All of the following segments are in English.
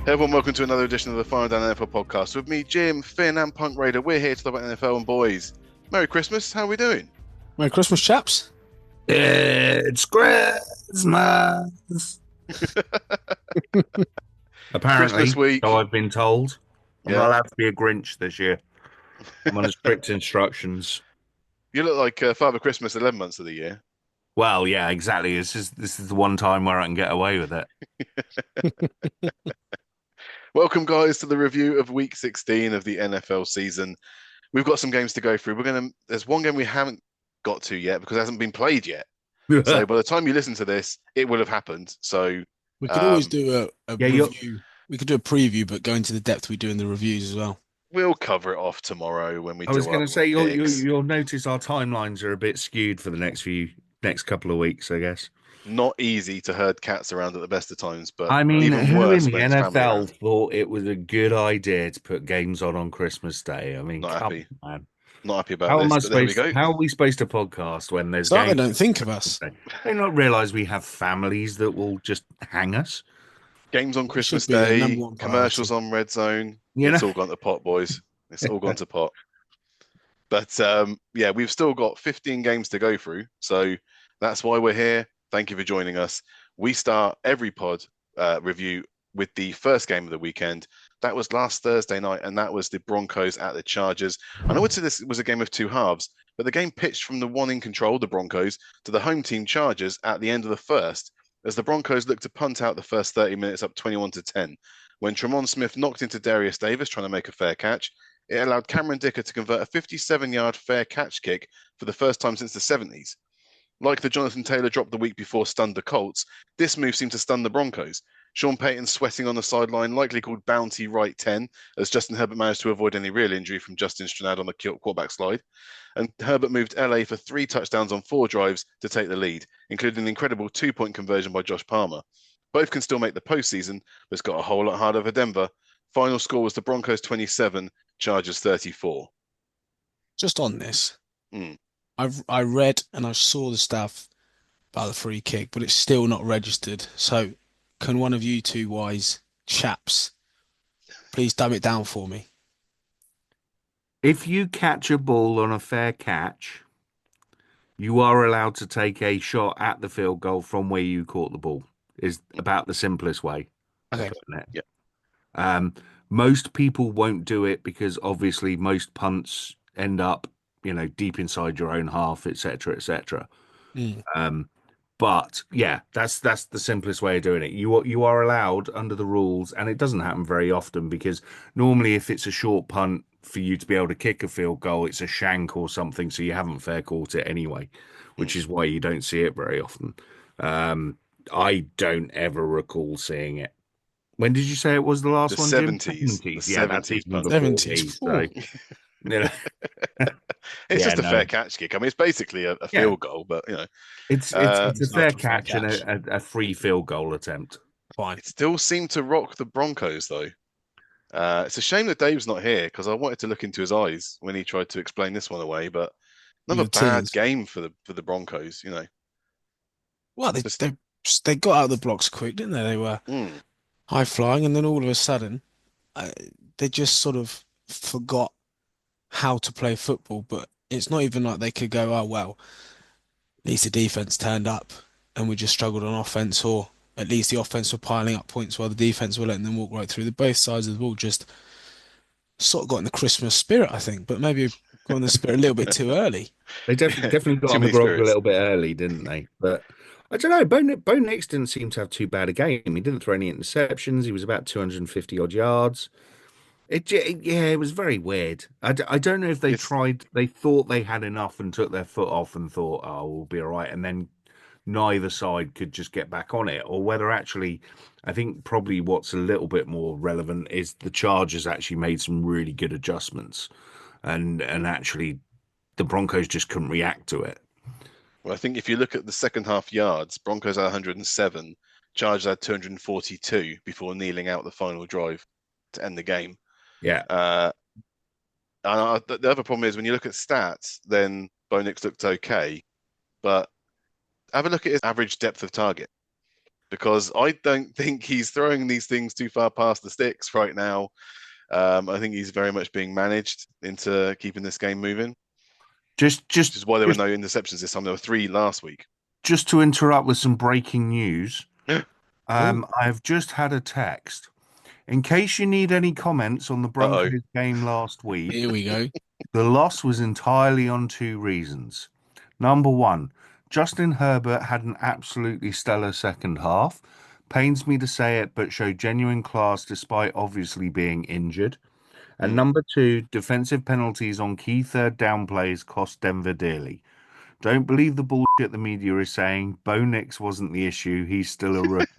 Hey everyone, welcome to another edition of the Final Down NFL podcast with me, Jim, Finn, and Punk Raider. We're here to talk about NFL and boys. Merry Christmas. How are we doing? Merry Christmas, chaps. It's Christmas. Christmas Apparently, so week. I've been told. I'm Yeah, not allowed to be a Grinch this year. I'm under strict instructions. you look like Father Christmas 11 months of the year. Well, yeah, exactly. This is the one time where I can get away with it. Welcome, guys, to the review of Week 16 of the NFL season. We've got some games to go through. There's one game we haven't got to yet because it hasn't been played yet. So by the time you listen to this, it will have happened. So We could always do a Yeah, you're review. We could do a preview, but go into the depth we do in the reviews as well. we'll cover it off tomorrow when we I was do going our to say picks. you'll notice our timelines are a bit skewed for the next couple of weeks, I guess. Not easy to herd cats around at the best of times, but I mean, even who in worse the when it's family NFL around. thought it was a good idea to put games on Christmas Day? I mean, Not come happy. on, man. Not happy about this, but there we go. How are we supposed to podcast when there's So I games don't on think of Christmas us. Day? They not realize we have families that will just hang us. Games on It should Christmas be the number Day, one commercials priority. on Red Zone. You know, It's all gone to pot, boys. It's all gone to pot. But yeah, we've still got 15 games to go through. So that's why we're here. Thank you for joining us. We start every pod review with the first game of the weekend. That was last Thursday night, and that was the Broncos at the Chargers. I know this was a game of two halves, but the game pitched from the one in control, the Broncos, to the home team Chargers at the end of the first, as the Broncos looked to punt out the first 30 minutes up 21-10. When Tremont Smith knocked into Darius Davis trying to make a fair catch, it allowed Cameron Dicker to convert a 57-yard fair catch kick for the first time since the 70s. Like the Jonathan Taylor drop the week before stunned the Colts, this move seemed to stun the Broncos. Sean Payton sweating on the sideline, likely called Bounty Right 10, as Justin Herbert managed to avoid any real injury from Justin Stranad on the quarterback slide. And Herbert moved LA for 3 touchdowns on 4 drives to take the lead, including an incredible 2-point conversion by Josh Palmer. Both can still make the postseason, but it's got a whole lot harder for Denver. Final score was the Broncos 27, Chargers 34. Just on this, Mm. I read and I saw the stuff about the free kick, but it's still not registered. So can one of you two wise chaps please dumb it down for me? if you catch a ball on a fair catch, you are allowed to take a shot at the field goal from where you caught the ball. Is about the simplest way of Okay. putting it. Yeah. Um, Most people won't do it because obviously most punts end up, deep inside your own half, etc., etc. Mm. But yeah, that's the simplest way of doing it. You are allowed under the rules, and it doesn't happen very often because normally if it's a short punt for you to be able to kick a field goal, it's a shank or something, so you haven't fair caught it anyway, which Mm. is why you don't see it very often. Um, I don't ever recall seeing it. When did you say it was the The last one, Jim? 70s. The 70s. Yeah, that's 70s even punt. before 70s. me. So, Four. you know, It's yeah, just a fair no, catch kick. I mean, it's basically a yeah, field goal, but it's a It's fair not a fair catch and catch. a free field goal attempt. Fine. it still seemed to rock the Broncos though. It's a shame that Dave's not here because I wanted to look into his eyes when he tried to explain this one away. But With another the bad tears. game for the Broncos. Well, Just they got out of the blocks quick, didn't they? They were mm, high flying, and then all of a sudden, uh, they just sort of forgot how to play football. But it's not even like they could go, oh well, at least the defense turned up, and we just struggled on offense, or at least the offense were piling up points while the defense were letting them walk right through. The both sides of the ball just sort of got in the Christmas spirit, I think, but maybe got in the spirit a little bit too early. They definitely got too on the many grog a spirits. little bit early, didn't they? But I don't know. Bo Nix didn't seem to have too bad a game. He didn't throw any interceptions. He was about 250 odd yards. Yeah, it was very weird. I don't know if It's they thought they had enough and took their foot off and thought, oh, we'll be all right. And then neither side could just get back on it, or whether actually, I think probably what's a little bit more relevant is the Chargers actually made some really good adjustments, and actually the Broncos just couldn't react to it. well, I think if you look at the second half yards, Broncos had 107, Chargers had 242 before kneeling out the final drive to end the game. Yeah, Uh, and the other problem is when you look at stats, then Bo Nix looked okay, but have a look at his average depth of target because I don't think he's throwing these things too far past the sticks right now. I think he's very much being managed into keeping this game moving, which is why there were no interceptions this time. There were 3 last week. Just to interrupt with some breaking news, Ooh. I've just had a text. In case you need any comments on the Broncos game last week, Here we go. the loss was entirely on 2 reasons. Number 1, Justin Herbert had an absolutely stellar second half. Pains me to say it, but showed genuine class despite obviously being injured. And number 2, defensive penalties on key third down plays cost Denver dearly. Don't believe the bullshit the media is saying. Bo Nix wasn't the issue. He's still a rookie.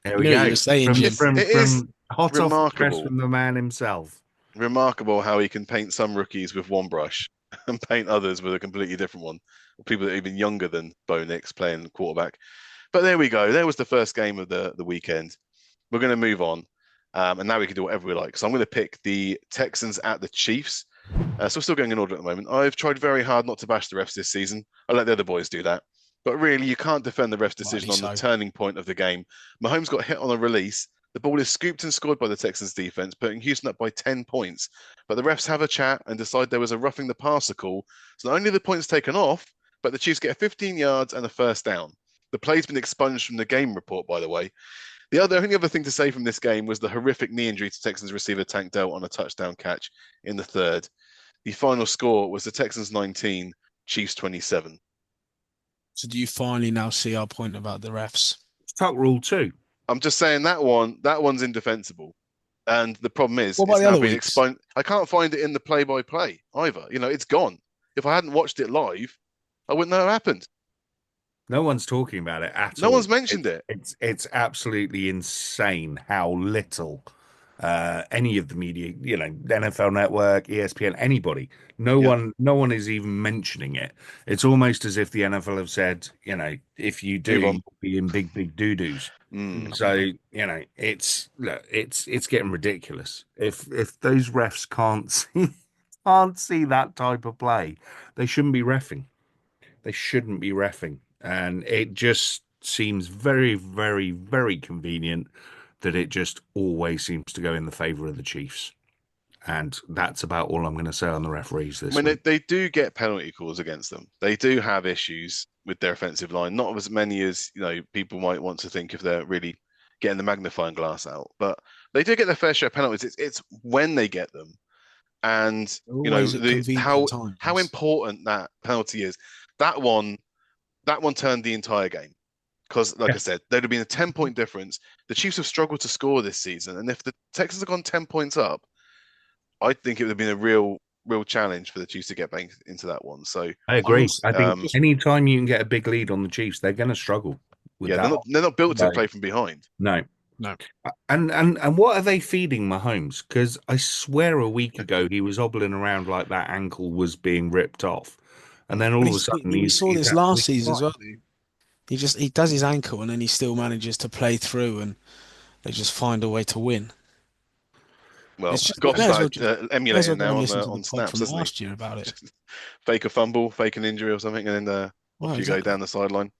There we Knew what go. you were saying, Jim. It is From hot off the press remarkable. from the man himself. Remarkable how he can paint some rookies with one brush and paint others with a completely different one. People that are even younger than Bo Nix playing quarterback. But there we go. There was the first game of the weekend. We're going to move on. And now we can do whatever we like. So I'm going to pick the Texans at the Chiefs. So we're still going in order at the moment. I've tried very hard not to bash the refs this season. I let the other boys do that. But really, you can't defend the ref's decision on the turning point of the game. Mahomes got hit on a release. The ball is scooped and scored by the Texans defense, putting Houston up by 10 points. But the refs have a chat and decide there was a roughing the passer call. So not only are the points taken off, but the Chiefs get 15 yards and a first down. The play's been expunged from the game report, by the way. The only other thing to say from this game was the horrific knee injury to Texans receiver Tank Dell on a touchdown catch in the third. The final score was the Texans 19, Chiefs 27. So do you finally now see our point about the refs? Tuck rule 2. I'm just saying that one's indefensible. And the problem is, what about it's the now other being weeks? expunged. I can't find it in the play-by-play either. It's gone. If I hadn't watched it live, I wouldn't know it happened. No one's talking about it at all. No one's mentioned it. It's absolutely insane how little any of the media, NFL Network, ESPN, anybody, no one is even mentioning it. It's almost as if the NFL have said, if you do, you'll be in big doo-doos. So it's getting ridiculous. If those refs can't see that type of play, they shouldn't be reffing. They shouldn't be reffing. And it just seems very, very, very convenient that it just always seems to go in the favor of the Chiefs. And that's about all I'm going to say on the referees this week. They do get penalty calls against them. They do have issues with their offensive line. Not as many as people might want to think if they're really getting the magnifying glass out. But they do get their fair share of penalties. It's when they get them. And how important that penalty is. That one turned the entire game. Because, like I said, there'd have been a 10-point difference. The Chiefs have struggled to score this season. And if the Texans had gone 10 points up, I think it would have been a real challenge for the Chiefs to get back into that one. So I agree. I think any time you can get a big lead on the Chiefs, they're going to struggle with that. They're not built to play from behind. No. And what are they feeding Mahomes? Because I swear a week ago he was hobbling around like that ankle was being ripped off. And then all of a sudden we saw this last season as well. He does his ankle and then he still manages to play through and they just find a way to win. Well, Goff's emulating now on snaps, doesn't last year about it. Fake a fumble, fake an injury or something, and then you go down the sideline.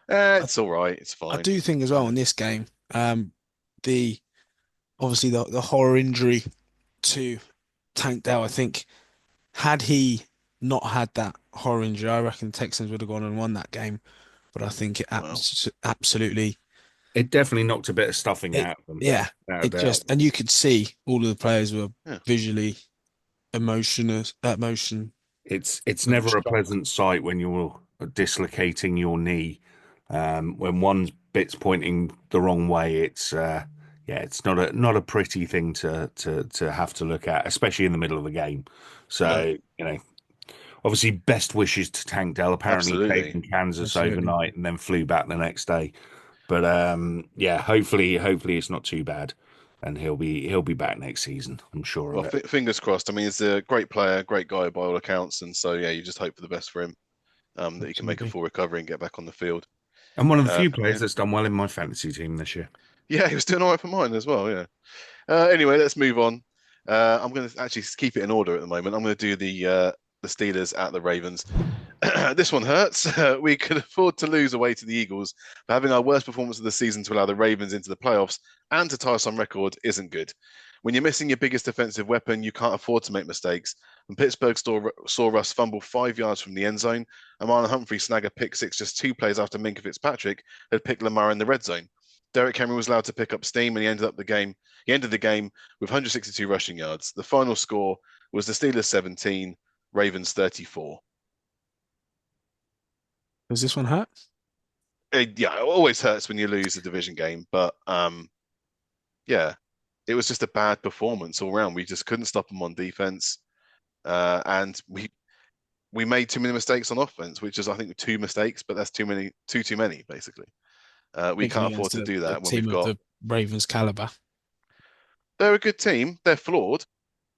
It's all right. It's fine. I do think as well in this game, the horror injury to Tank Dell. I think had he not had that horror injury, I reckon the Texans would have gone and won that game. But I think it absolutely. It definitely knocked a bit of stuffing out of them. Yeah, and you could see all of the players were visually emotion. It's never a pleasant sight when you're dislocating your knee. When one bit's pointing the wrong way, it's not a pretty thing to have to look at, especially in the middle of the game. So obviously, best wishes to Tank Dell. Apparently, played in Kansas overnight and then flew back the next day. But hopefully it's not too bad, and he'll be back next season. I'm sure. Well, fingers crossed. I mean, he's a great player, great guy by all accounts, and so you just hope for the best for him, that he can make a full recovery and get back on the field. And one of the few players that's done well in my fantasy team this year. Yeah, he was doing all right for mine as well. Yeah. Anyway, let's move on. I'm going to actually keep it in order at the moment. I'm going to do the Steelers at the Ravens. This one hurts. We could afford to lose away to the Eagles, but having our worst performance of the season to allow the Ravens into the playoffs and to tie us on record isn't good. When you're missing your biggest defensive weapon, you can't afford to make mistakes. And Pittsburgh saw Russ fumble 5 yards from the end zone, and Marlon Humphrey snag a pick six just 2 plays after Minka Fitzpatrick had picked Lamar in the red zone. Derrick Henry was allowed to pick up steam, and he ended the game with 162 rushing yards. The final score was the Steelers 17, Ravens 34. Does this one hurt? Yeah, it always hurts when you lose a division game, but yeah, it was just a bad performance all round. We just couldn't stop them on defense, and we made too many mistakes on offense, which is I think 2 mistakes, but that's too many, too many, basically. We can't afford to do that when we've got the Ravens caliber. They're a good team. They're flawed,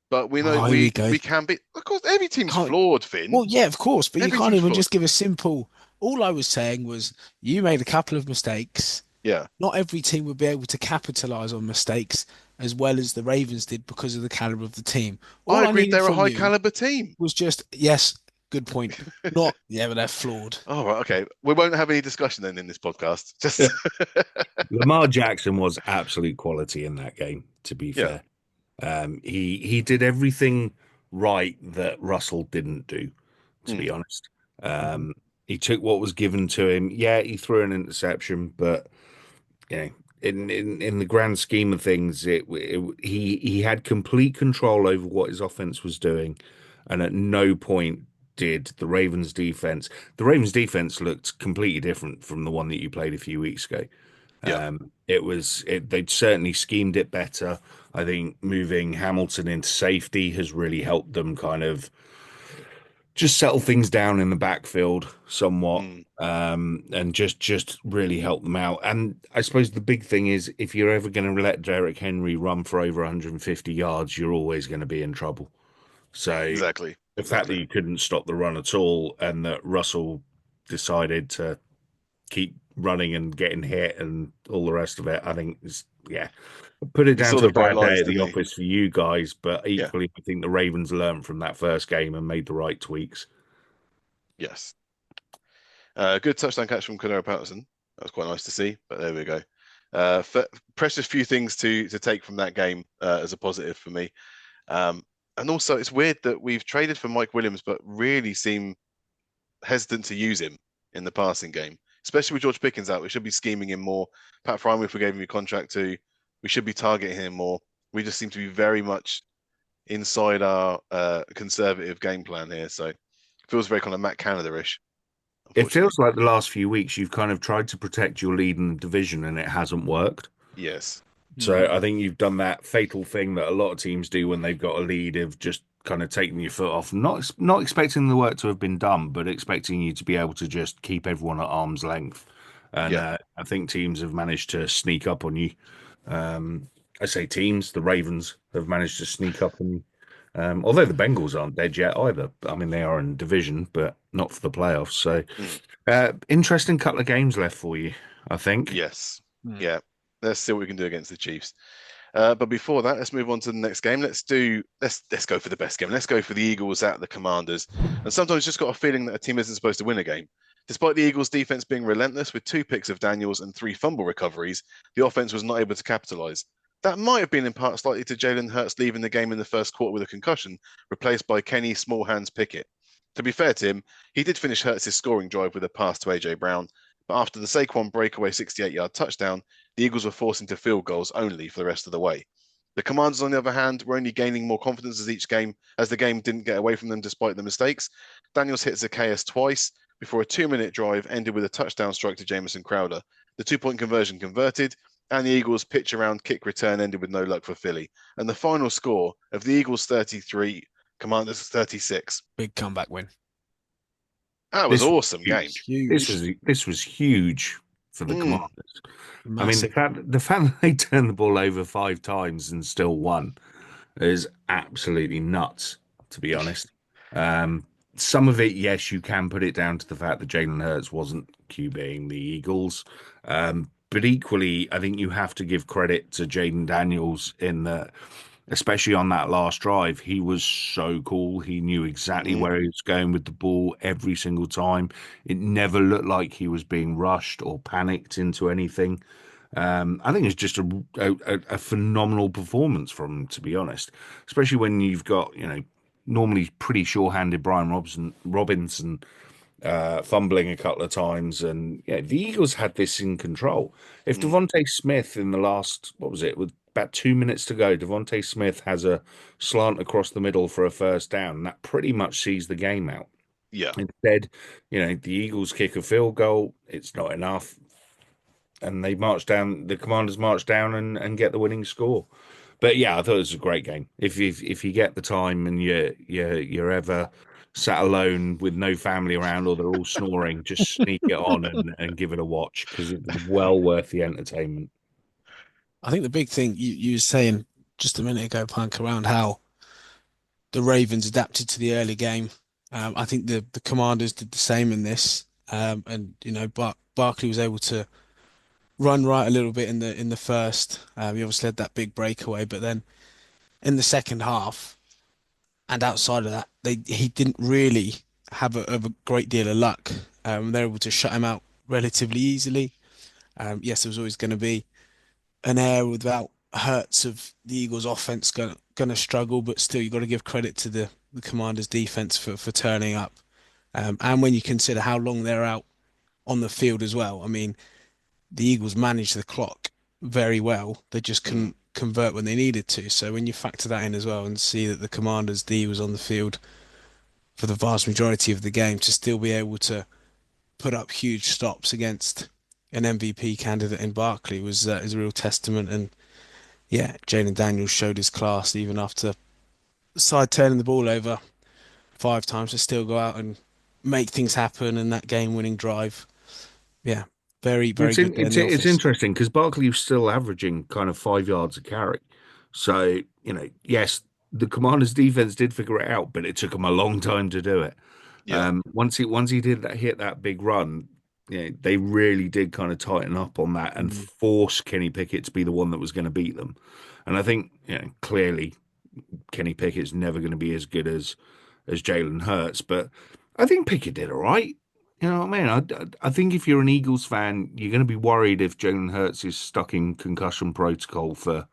but we know we can be. Of course, every team's flawed, Finn. Well, yeah, of course, but you can't even just give a simple. All I was saying was you made a couple of mistakes. Yeah. Not every team would be able to capitalize on mistakes as well as the Ravens did because of the caliber of the team. I agree they're a high caliber team. Was just, yes, good point. Not, yeah, but they're flawed. Oh, right, okay. We won't have any discussion then in this podcast. Just Lamar Jackson was absolute quality in that game, to be fair. He did everything right that Russell didn't do, to be honest. He took what was given to him. Yeah, he threw an interception, but you know, in the grand scheme of things, he had complete control over what his offense was doing, and at no point did the Ravens defense. The Ravens defense looked completely different from the one that you played a few weeks ago. Yeah. They'd certainly schemed it better. I think moving Hamilton into safety has really helped them kind of just settle things down in the backfield somewhat, and just really help them out. And I suppose the big thing is if you're ever going to let Derrick Henry run for over 150 yards, you're always going to be in trouble. So exactly. The fact that you couldn't stop the run at all and that Russell decided to keep running and getting hit and all the rest of it, I think is, put it down to a bad day at the office for you guys, but equally, I think the Ravens learned from that first game and made the right tweaks. Yes. Good touchdown catch from Cordero Patterson. That was quite nice to see, but there we go. Precious few things to take from that game as a positive for me. And also, it's weird that we've traded for Mike Williams, but really seem hesitant to use him in the passing game, especially with George Pickens out. We should be scheming him more. Pat Fryman, if we gave him a contract too, we should be targeting him more. We just seem to be very much inside our conservative game plan here. So it feels very kind of Matt Canada-ish. It feels like the last few weeks you've kind of tried to protect your lead in the division and it hasn't worked. Yes. So I think you've done that fatal thing that a lot of teams do when they've got a lead of just kind of taking your foot off, not expecting the work to have been done, but expecting you to be able to just keep everyone at arm's length. And I think teams have managed to sneak up on you. I say teams, the Ravens have managed to sneak up on you. Although the Bengals aren't dead yet either. I mean, they are in division, but not for the playoffs. So interesting couple of games left for you, I think. Yes. Yeah. Let's see what we can do against the Chiefs. But before that, let's move on to the next game. Let's go for the best game. Let's go for the Eagles at the Commanders. And sometimes just got a feeling that a team isn't supposed to win a game. Despite the Eagles' defense being relentless with 2 picks of Daniels and 3 fumble recoveries, the offense was not able to capitalize. That might have been in part slightly to Jalen Hurts leaving the game in the first quarter with a concussion, replaced by Kenny Small Hands Pickett. To be fair to him, he did finish Hurts' scoring drive with a pass to A.J. Brown, but after the Saquon breakaway 68-yard touchdown, the Eagles were forced into field goals only for the rest of the way. The Commanders, on the other hand, were only gaining more confidence as the game didn't get away from them despite the mistakes. Daniels hit Zacchaeus twice before a 2-minute drive ended with a touchdown strike to Jamison Crowder. The 2-point conversion converted, and the Eagles' pitch around kick return ended with no luck for Philly. And the final score of the Eagles 33, Commanders 36. Big comeback win. That was awesome game. This was huge for the Commanders. Massive. I mean, the fact that they turned the ball over 5 times and still won is absolutely nuts, to be honest. Some of it, yes, you can put it down to the fact that Jalen Hurts wasn't QBing the Eagles. But equally, I think you have to give credit to Jaden Daniels in that especially on that last drive. He was so cool. He knew exactly Mm, where he was going with the ball every single time. It never looked like he was being rushed or panicked into anything. I think it's just a phenomenal performance from him, to be honest, especially when you've got, normally pretty sure-handed Robinson fumbling a couple of times, and yeah, the Eagles had this in control. If mm. Devontae Smith in the last, what was it, with about 2 minutes to go, Devontae Smith has a slant across the middle for a first down, and that pretty much sees the game out. Yeah. Instead, the Eagles kick a field goal, it's not enough, and they march down. The Commanders march down and get the winning score. But yeah, I thought it was a great game. If you get the time and you're ever sat alone with no family around or they're all snoring, just sneak it on and give it a watch because it was well worth the entertainment. I think the big thing you were saying just a minute ago, Punk, around how the Ravens adapted to the early game. I think the Commanders did the same in this, and Barkley was able to run right a little bit in the first. He obviously had that big breakaway, but then in the second half and outside of that, he didn't really have a great deal of luck. They're able to shut him out relatively easily. Yes, there was always going to be an air without Hurts of the Eagles' offense going to struggle, but still you got to give credit to the Commanders' defense for turning up. And when you consider how long they're out on the field as well, I mean, the Eagles managed the clock very well. They just Mm. couldn't convert when they needed to. So when you factor that in as well and see that the Commanders' D was on the field for the vast majority of the game to still be able to put up huge stops against an MVP candidate in Barkley is a real testament. And yeah, Jalen Daniels showed his class even after side turning the ball over 5 times to still go out and make things happen and that game-winning drive. Yeah, very, very good there in the It's office. interesting because Barkley was still averaging kind of 5 yards a carry. So, yes, the Commanders' defense did figure it out, but it took them a long time to do it. Yeah. Once he did hit that big run, they really did kind of tighten up on that and Mm. force Kenny Pickett to be the one that was going to beat them. And I think, clearly Kenny Pickett's never going to be as good as Jalen Hurts, but I think Pickett did all right. You know what I mean? I think if you're an Eagles fan, you're going to be worried if Jalen Hurts is stuck in concussion protocol for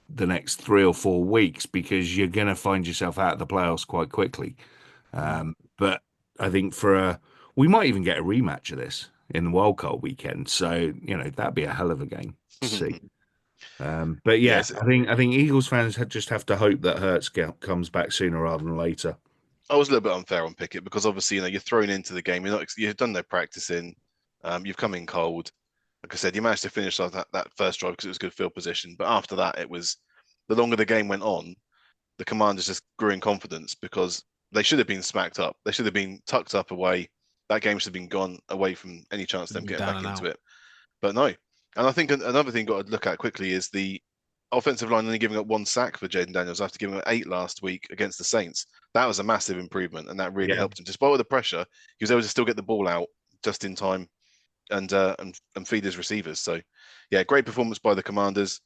the next 3 or 4 weeks because you're going to find yourself out of the playoffs quite quickly. Mm. But I think we might even get a rematch of this in the wild card weekend. So, that'd be a hell of a game to see. But yeah, Yes. I think Eagles fans just have to hope that comes back sooner rather than later. I was a little bit unfair on Pickett because obviously, you're thrown into the game. You've done no practicing. You've come in cold. Like I said, you managed to finish off that first drive because it was good field position. But after that, it was the longer the game went on, the Commanders just grew in confidence because they should have been smacked up. They should have been tucked up away. That game should have been gone away from any chance of them getting Down back and into out. it. But no. And I think another thing got to look at quickly is the offensive line only giving up 1 sack for Jaden Daniels after giving up 8 last week against the Saints. That was a massive improvement, and that really Yeah. helped him. Despite all the pressure, he was able to still get the ball out just in time and feed his receivers. So, yeah, great performance by the Commanders.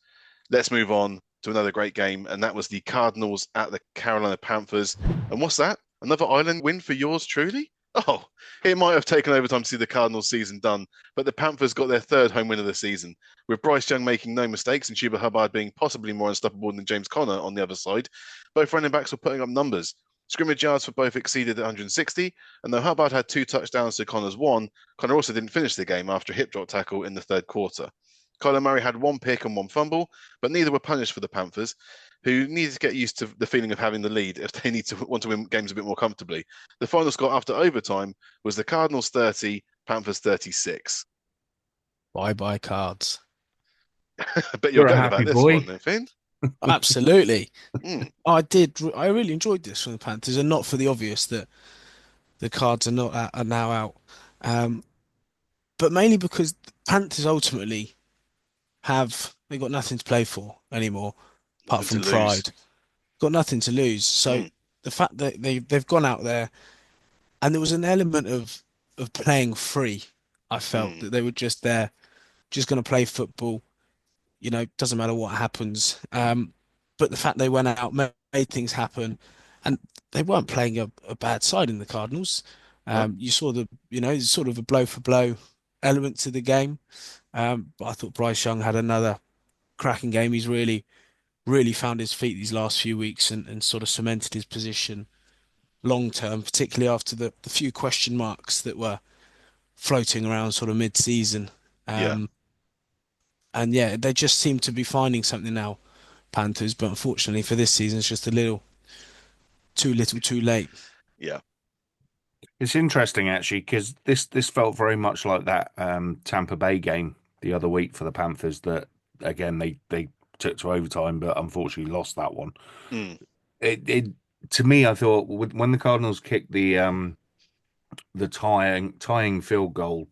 Let's move on to another great game, and that was the Cardinals at the Carolina Panthers. And what's that? Another island win for yours truly? Oh, it might have taken overtime to see the Cardinals season done, but the Panthers got their third home win of the season, with Bryce Young making no mistakes and Chuba Hubbard being possibly more unstoppable than James Conner on the other side. Both running backs were putting up numbers. Scrimmage yards for both exceeded 160, and though Hubbard had 2 touchdowns to Conner's one, Conner also didn't finish the game after a hip drop tackle in the third quarter. Kyler Murray had 1 pick and 1 fumble, but neither were punished for the Panthers, who needed to get used to the feeling of having the lead if they want to win games a bit more comfortably. The final score after overtime was the Cardinals 30, Panthers 36. Bye bye cards. I bet you're You're a going happy about this boy. one, then, Finn. Absolutely. Mm, I did. I really enjoyed this from the Panthers, and not for the obvious that the cards are now out, um, but mainly because the Panthers ultimately they got nothing to play for anymore apart nothing to from lose. pride. Got nothing to lose. So Mm, the fact that they've gone out there and there was an element of playing free. I felt mm, that they were just there, just going to play football. Doesn't matter what happens. but the fact they went out made things happen, and they weren't playing a bad side in the Cardinals. No, You saw sort of a blow for blow element to the game. But I thought Bryce Young had another cracking game. He's really found his feet these last few weeks and sort of cemented his position long term, particularly after the few question marks that were floating around sort of mid-season. yeah, Um, and yeah, they just seem to be finding something now, Panthers. But unfortunately for this season, it's just a little, too late. yeah, It's interesting actually because this felt very much like that Tampa Bay game the other week for the Panthers. That again they took to overtime, but unfortunately lost that one. mm, It to me, I thought when the Cardinals kicked the tying field goal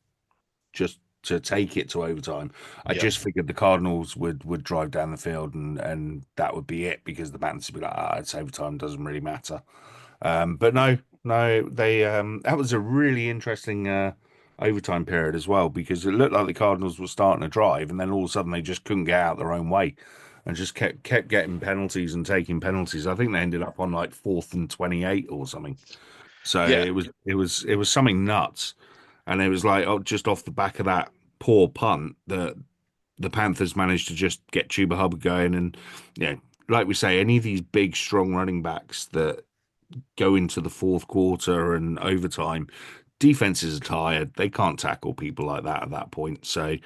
just to take it to overtime, I yeah, just figured the Cardinals would drive down the field and that would be it because the Panthers would be like, it's overtime, doesn't really matter. But no, they that was a really interesting overtime period as well because it looked like the Cardinals were starting to drive, and then all of a sudden they just couldn't get out their own way, and just kept getting penalties and taking penalties. I think they ended up on like 4th and 28 or something. So yeah, it was something nuts, and it was like just off the back of that poor punt that the Panthers managed to just get Chuba Hubbard going, and like we say, any of these big strong running backs that go into the fourth quarter and overtime, defenses are tired. They can't tackle people like that at that point. So,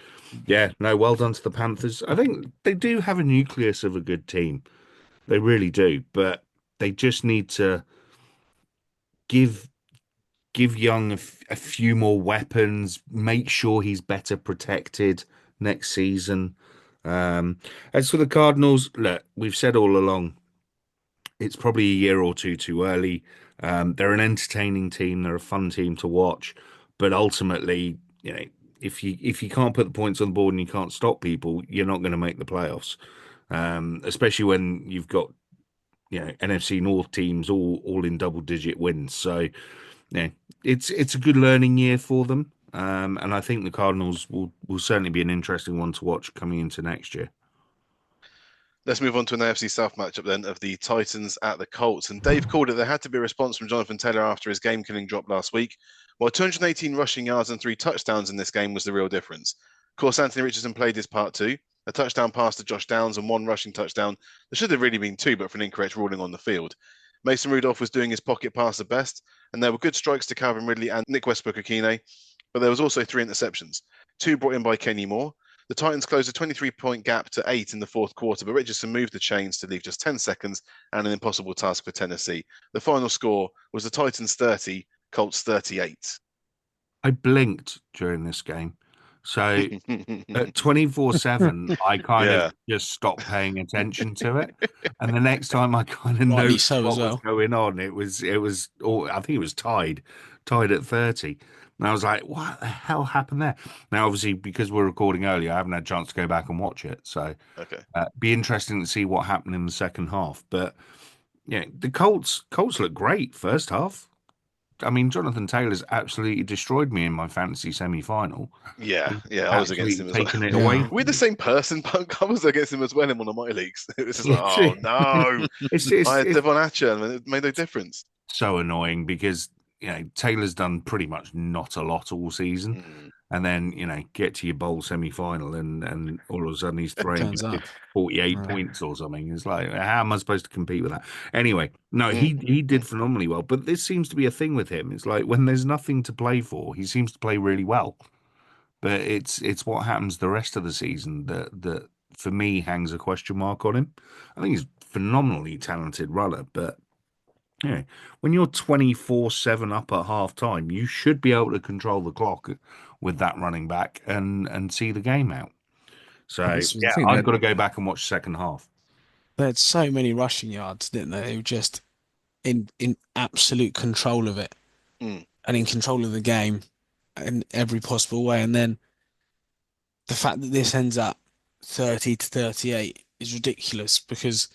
yeah, no, well done to the Panthers. I think they do have a nucleus of a good team. They really do, but they just need to give Young a few more weapons, make sure he's better protected next season. As for the Cardinals, look, we've said all along it's probably a year or two too early. They're an entertaining team. They're a fun team to watch, but ultimately, if you can't put the points on the board and you can't stop people, you're not going to make the playoffs. Especially when you've got NFC North teams all in double digit wins. So yeah, it's a good learning year for them. And I think the Cardinals will certainly be an interesting one to watch coming into next year. Let's move on to an AFC South matchup then of the Titans at the Colts. And Dave called it. There had to be a response from Jonathan Taylor after his game-killing drop last week. While 218 rushing yards and 3 touchdowns in this game was the real difference. Of course, Anthony Richardson played his part too. A touchdown pass to Josh Downs and 1 rushing touchdown. There should have really been 2, but for an incorrect ruling on the field. Mason Rudolph was doing his pocket pass at best, and there were good strikes to Calvin Ridley and Nick Westbrook-Akine, but there was also 3 interceptions. 2 brought in by Kenny Moore. The Titans closed a 23-point gap to 8 in the fourth quarter, but Richardson moved the chains to leave just 10 seconds and an impossible task for Tennessee. The final score was the Titans 30, Colts 38. I blinked during this game. So at 24/7, I kind Yeah. of just stopped paying attention to it. And the next time I kind of Rightly noticed so what as was well. going on, it was I think it was tied at 30. And I was like, what the hell happened there? Now, obviously, because we're recording earlier, I haven't had a chance to go back and watch it. So Okay. be interesting to see what happened in the second half. But yeah, the Colts look great first half. I mean, Jonathan Taylor's absolutely destroyed me in my fantasy semi-final. Yeah, I was against him as well. Taking it away. Yeah. We're the same person, Punk. I was against him as well in one of my leagues. It was just like, oh no. It's I had Devon Archer and it made no difference. so annoying because Taylor's done pretty much not a lot all season, and then get to your bowl semi-final and all of a sudden he's throwing Turns up. 48 Right. points or something. It's like, how am I supposed to compete with that? Anyway, no, he did phenomenally well, but this seems to be a thing with him. It's like when there's nothing to play for, he seems to play really well, but it's what happens the rest of the season that for me hangs a question mark on him. I think he's a phenomenally talented runner, but when you're 24/7 up at half time, you should be able to control the clock with that running back and see the game out. So That's the yeah, thing, I've got to go back and watch second half. they had so many rushing yards, didn't they? They were just in absolute control of it Mm. and in control of the game in every possible way. And then the fact that this ends up 30 to 38 is ridiculous because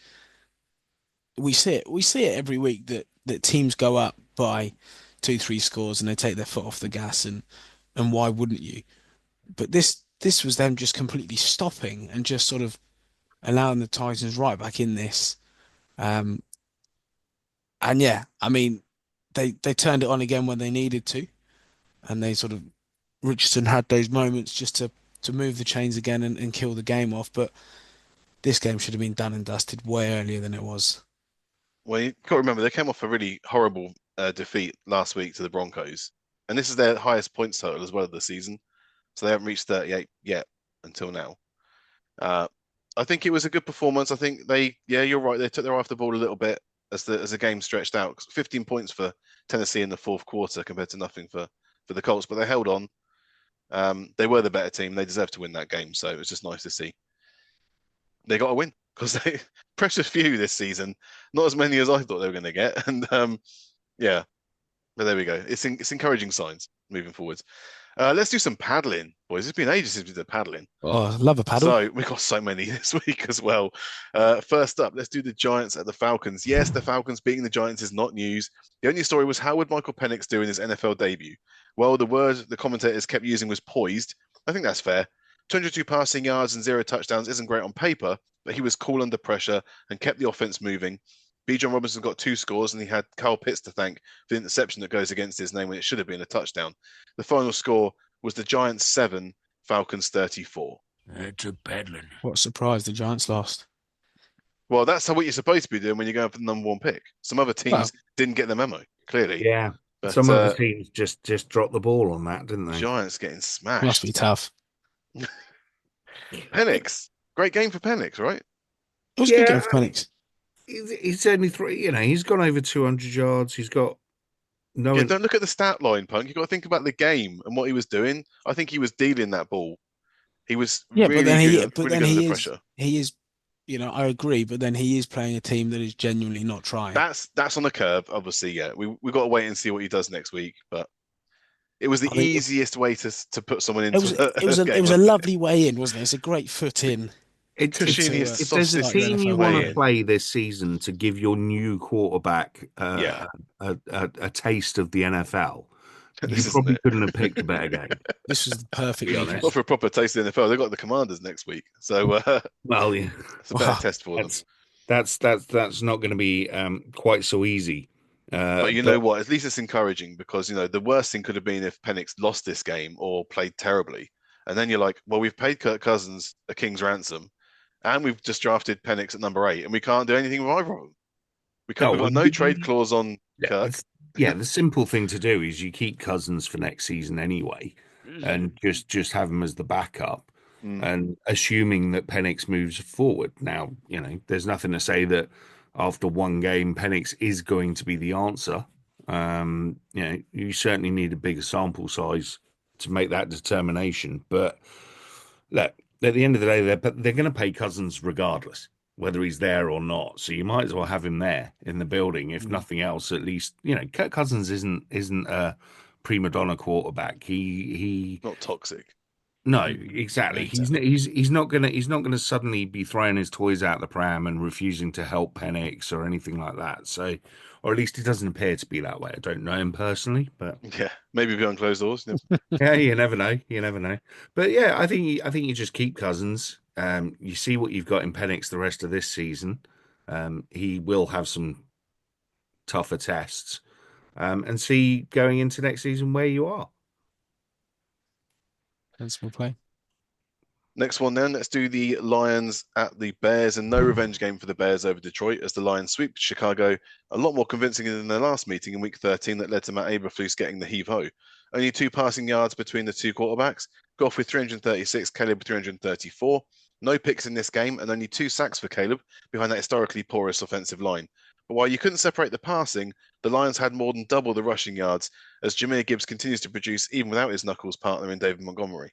we see it every week that teams go up by 2, 3 scores and they take their foot off the gas and why wouldn't you? But this was them just completely stopping and just sort of allowing the Titans right back in this. Um, and yeah, I mean, they turned it on again when they needed to, and they sort of Richardson had those moments just to move the chains again and kill the game off. But this game should have been done and dusted way earlier than it was. Well, you got to remember they came off a really horrible defeat last week to the Broncos, and this is their highest points total as well of the season. So they haven't reached 38 yet until now. I think it was a good performance. I think yeah, you're right. They took their eye off the ball a little bit as the game stretched out. 15 points for Tennessee in the fourth quarter compared to nothing for the Colts, but they held on. They were the better team. They deserved to win that game, so it was just nice to see. They got a win because they precious few this season, not as many as I thought they were going to get, and yeah. But there we go. It's encouraging signs moving forwards. Let's do some paddling, boys. It's been ages since we did paddling. Oh, love a paddle. So we've got so many this week as well. First up, let's do the Giants at the Falcons. Yes, the Falcons beating the Giants is not news. The only story was how would Michael Penix do in his NFL debut? Well, the word the commentators kept using was poised. I think that's fair. 202 passing yards and 0 touchdowns isn't great on paper, but he was cool under pressure and kept the offense moving. Bijan Robinson got 2 scores, and he had Kyle Pitts to thank for the interception that goes against his name when it should have been a touchdown. The final score was the Giants 7, Falcons 34. It's a paddling. What a surprise the Giants lost. Well, that's what you're supposed to be doing when you're going for the number 1 pick. Some other teams didn't get the memo, clearly. Yeah. But, some other teams just dropped the ball on that, didn't they? Giants getting smashed. Must be tough. Penix. Great game for Penix, right? It was a good game for Penix. He's only 3, he's gone over 200 yards. He's got don't look at the stat line, Punk. You've got to think about the game and what he was doing. I think he was dealing that ball. He was really good under pressure. He is, I agree, but then he is playing a team that is genuinely not trying. That's on the curve, obviously. Yeah, we've got to wait and see what he does next week. But it was the easiest way to put someone into. It was a lovely way in, wasn't it? It's a great foot in. If there's a team you want to play this season to give your new quarterback a taste of the NFL, you probably couldn't have picked a better game. This was the perfect weekend. Not for a proper taste of the NFL. They've got the Commanders next week, so well, yeah, it's a better test for them. That's not going to be quite so easy. But you know what? At least it's encouraging because the worst thing could have been if Penix lost this game or played terribly, and then you're like, well, we've paid Kirk Cousins a king's ransom. And we've just drafted Penix at number 8, and we can't do anything with either of them. We've got no trade clause on Kirk. The simple thing to do is you keep Cousins for next season anyway, and just have him as the backup, and assuming that Penix moves forward. Now, there's nothing to say that after one game, Penix is going to be the answer. You certainly need a bigger sample size to make that determination. But look, at the end of the day, they're going to pay Cousins regardless, whether he's there or not. So you might as well have him there in the building, if nothing else. At least Kirk Cousins isn't a prima donna quarterback. He not toxic. No, exactly. He's not gonna suddenly be throwing his toys out the pram and refusing to help Penix or anything like that. So, or at least he doesn't appear to be that way. I don't know him personally, but yeah, maybe behind closed doors. Yeah, you never know. But yeah, I think you just keep Cousins. You see what you've got in Penix the rest of this season. He will have some tougher tests, and see going into next season where you are. Sensible play. Next one then, let's do the Lions at the Bears, and no revenge game for the Bears over Detroit as the Lions sweep Chicago a lot more convincing than their last meeting in week 13 that led to Matt Eberflus getting the heave-ho. Only 2 passing yards between the 2 quarterbacks. Goff with 336, Caleb with 334. No picks in this game and only 2 sacks for Caleb behind that historically porous offensive line. But while you couldn't separate the passing, the Lions had more than double the rushing yards as Jahmyr Gibbs continues to produce even without his knuckles partner in David Montgomery.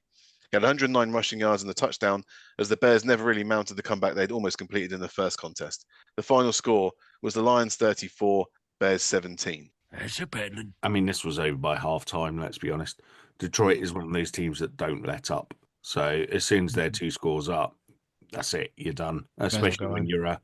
He had 109 rushing yards and a touchdown as the Bears never really mounted the comeback they'd almost completed in the first contest. The final score was the Lions 34, Bears 17. That's a paddling. I mean, this was over by halftime, let's be honest. Detroit is one of those teams that don't let up. So as soon as they're 2 scores up, that's it. You're done. Especially when you're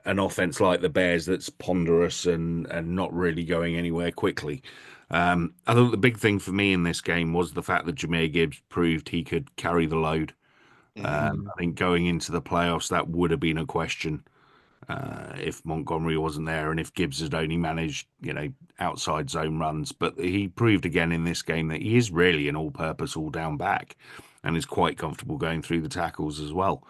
an offense like the Bears that's ponderous and not really going anywhere quickly. I thought the big thing for me in this game was the fact that Jahmyr Gibbs proved he could carry the load. Mhm. I think going into the playoffs, that would have been a question if Montgomery wasn't there and if Gibbs had only managed, outside zone runs. But he proved again in this game that he is really an all-purpose, all-down back and is quite comfortable going through the tackles as well.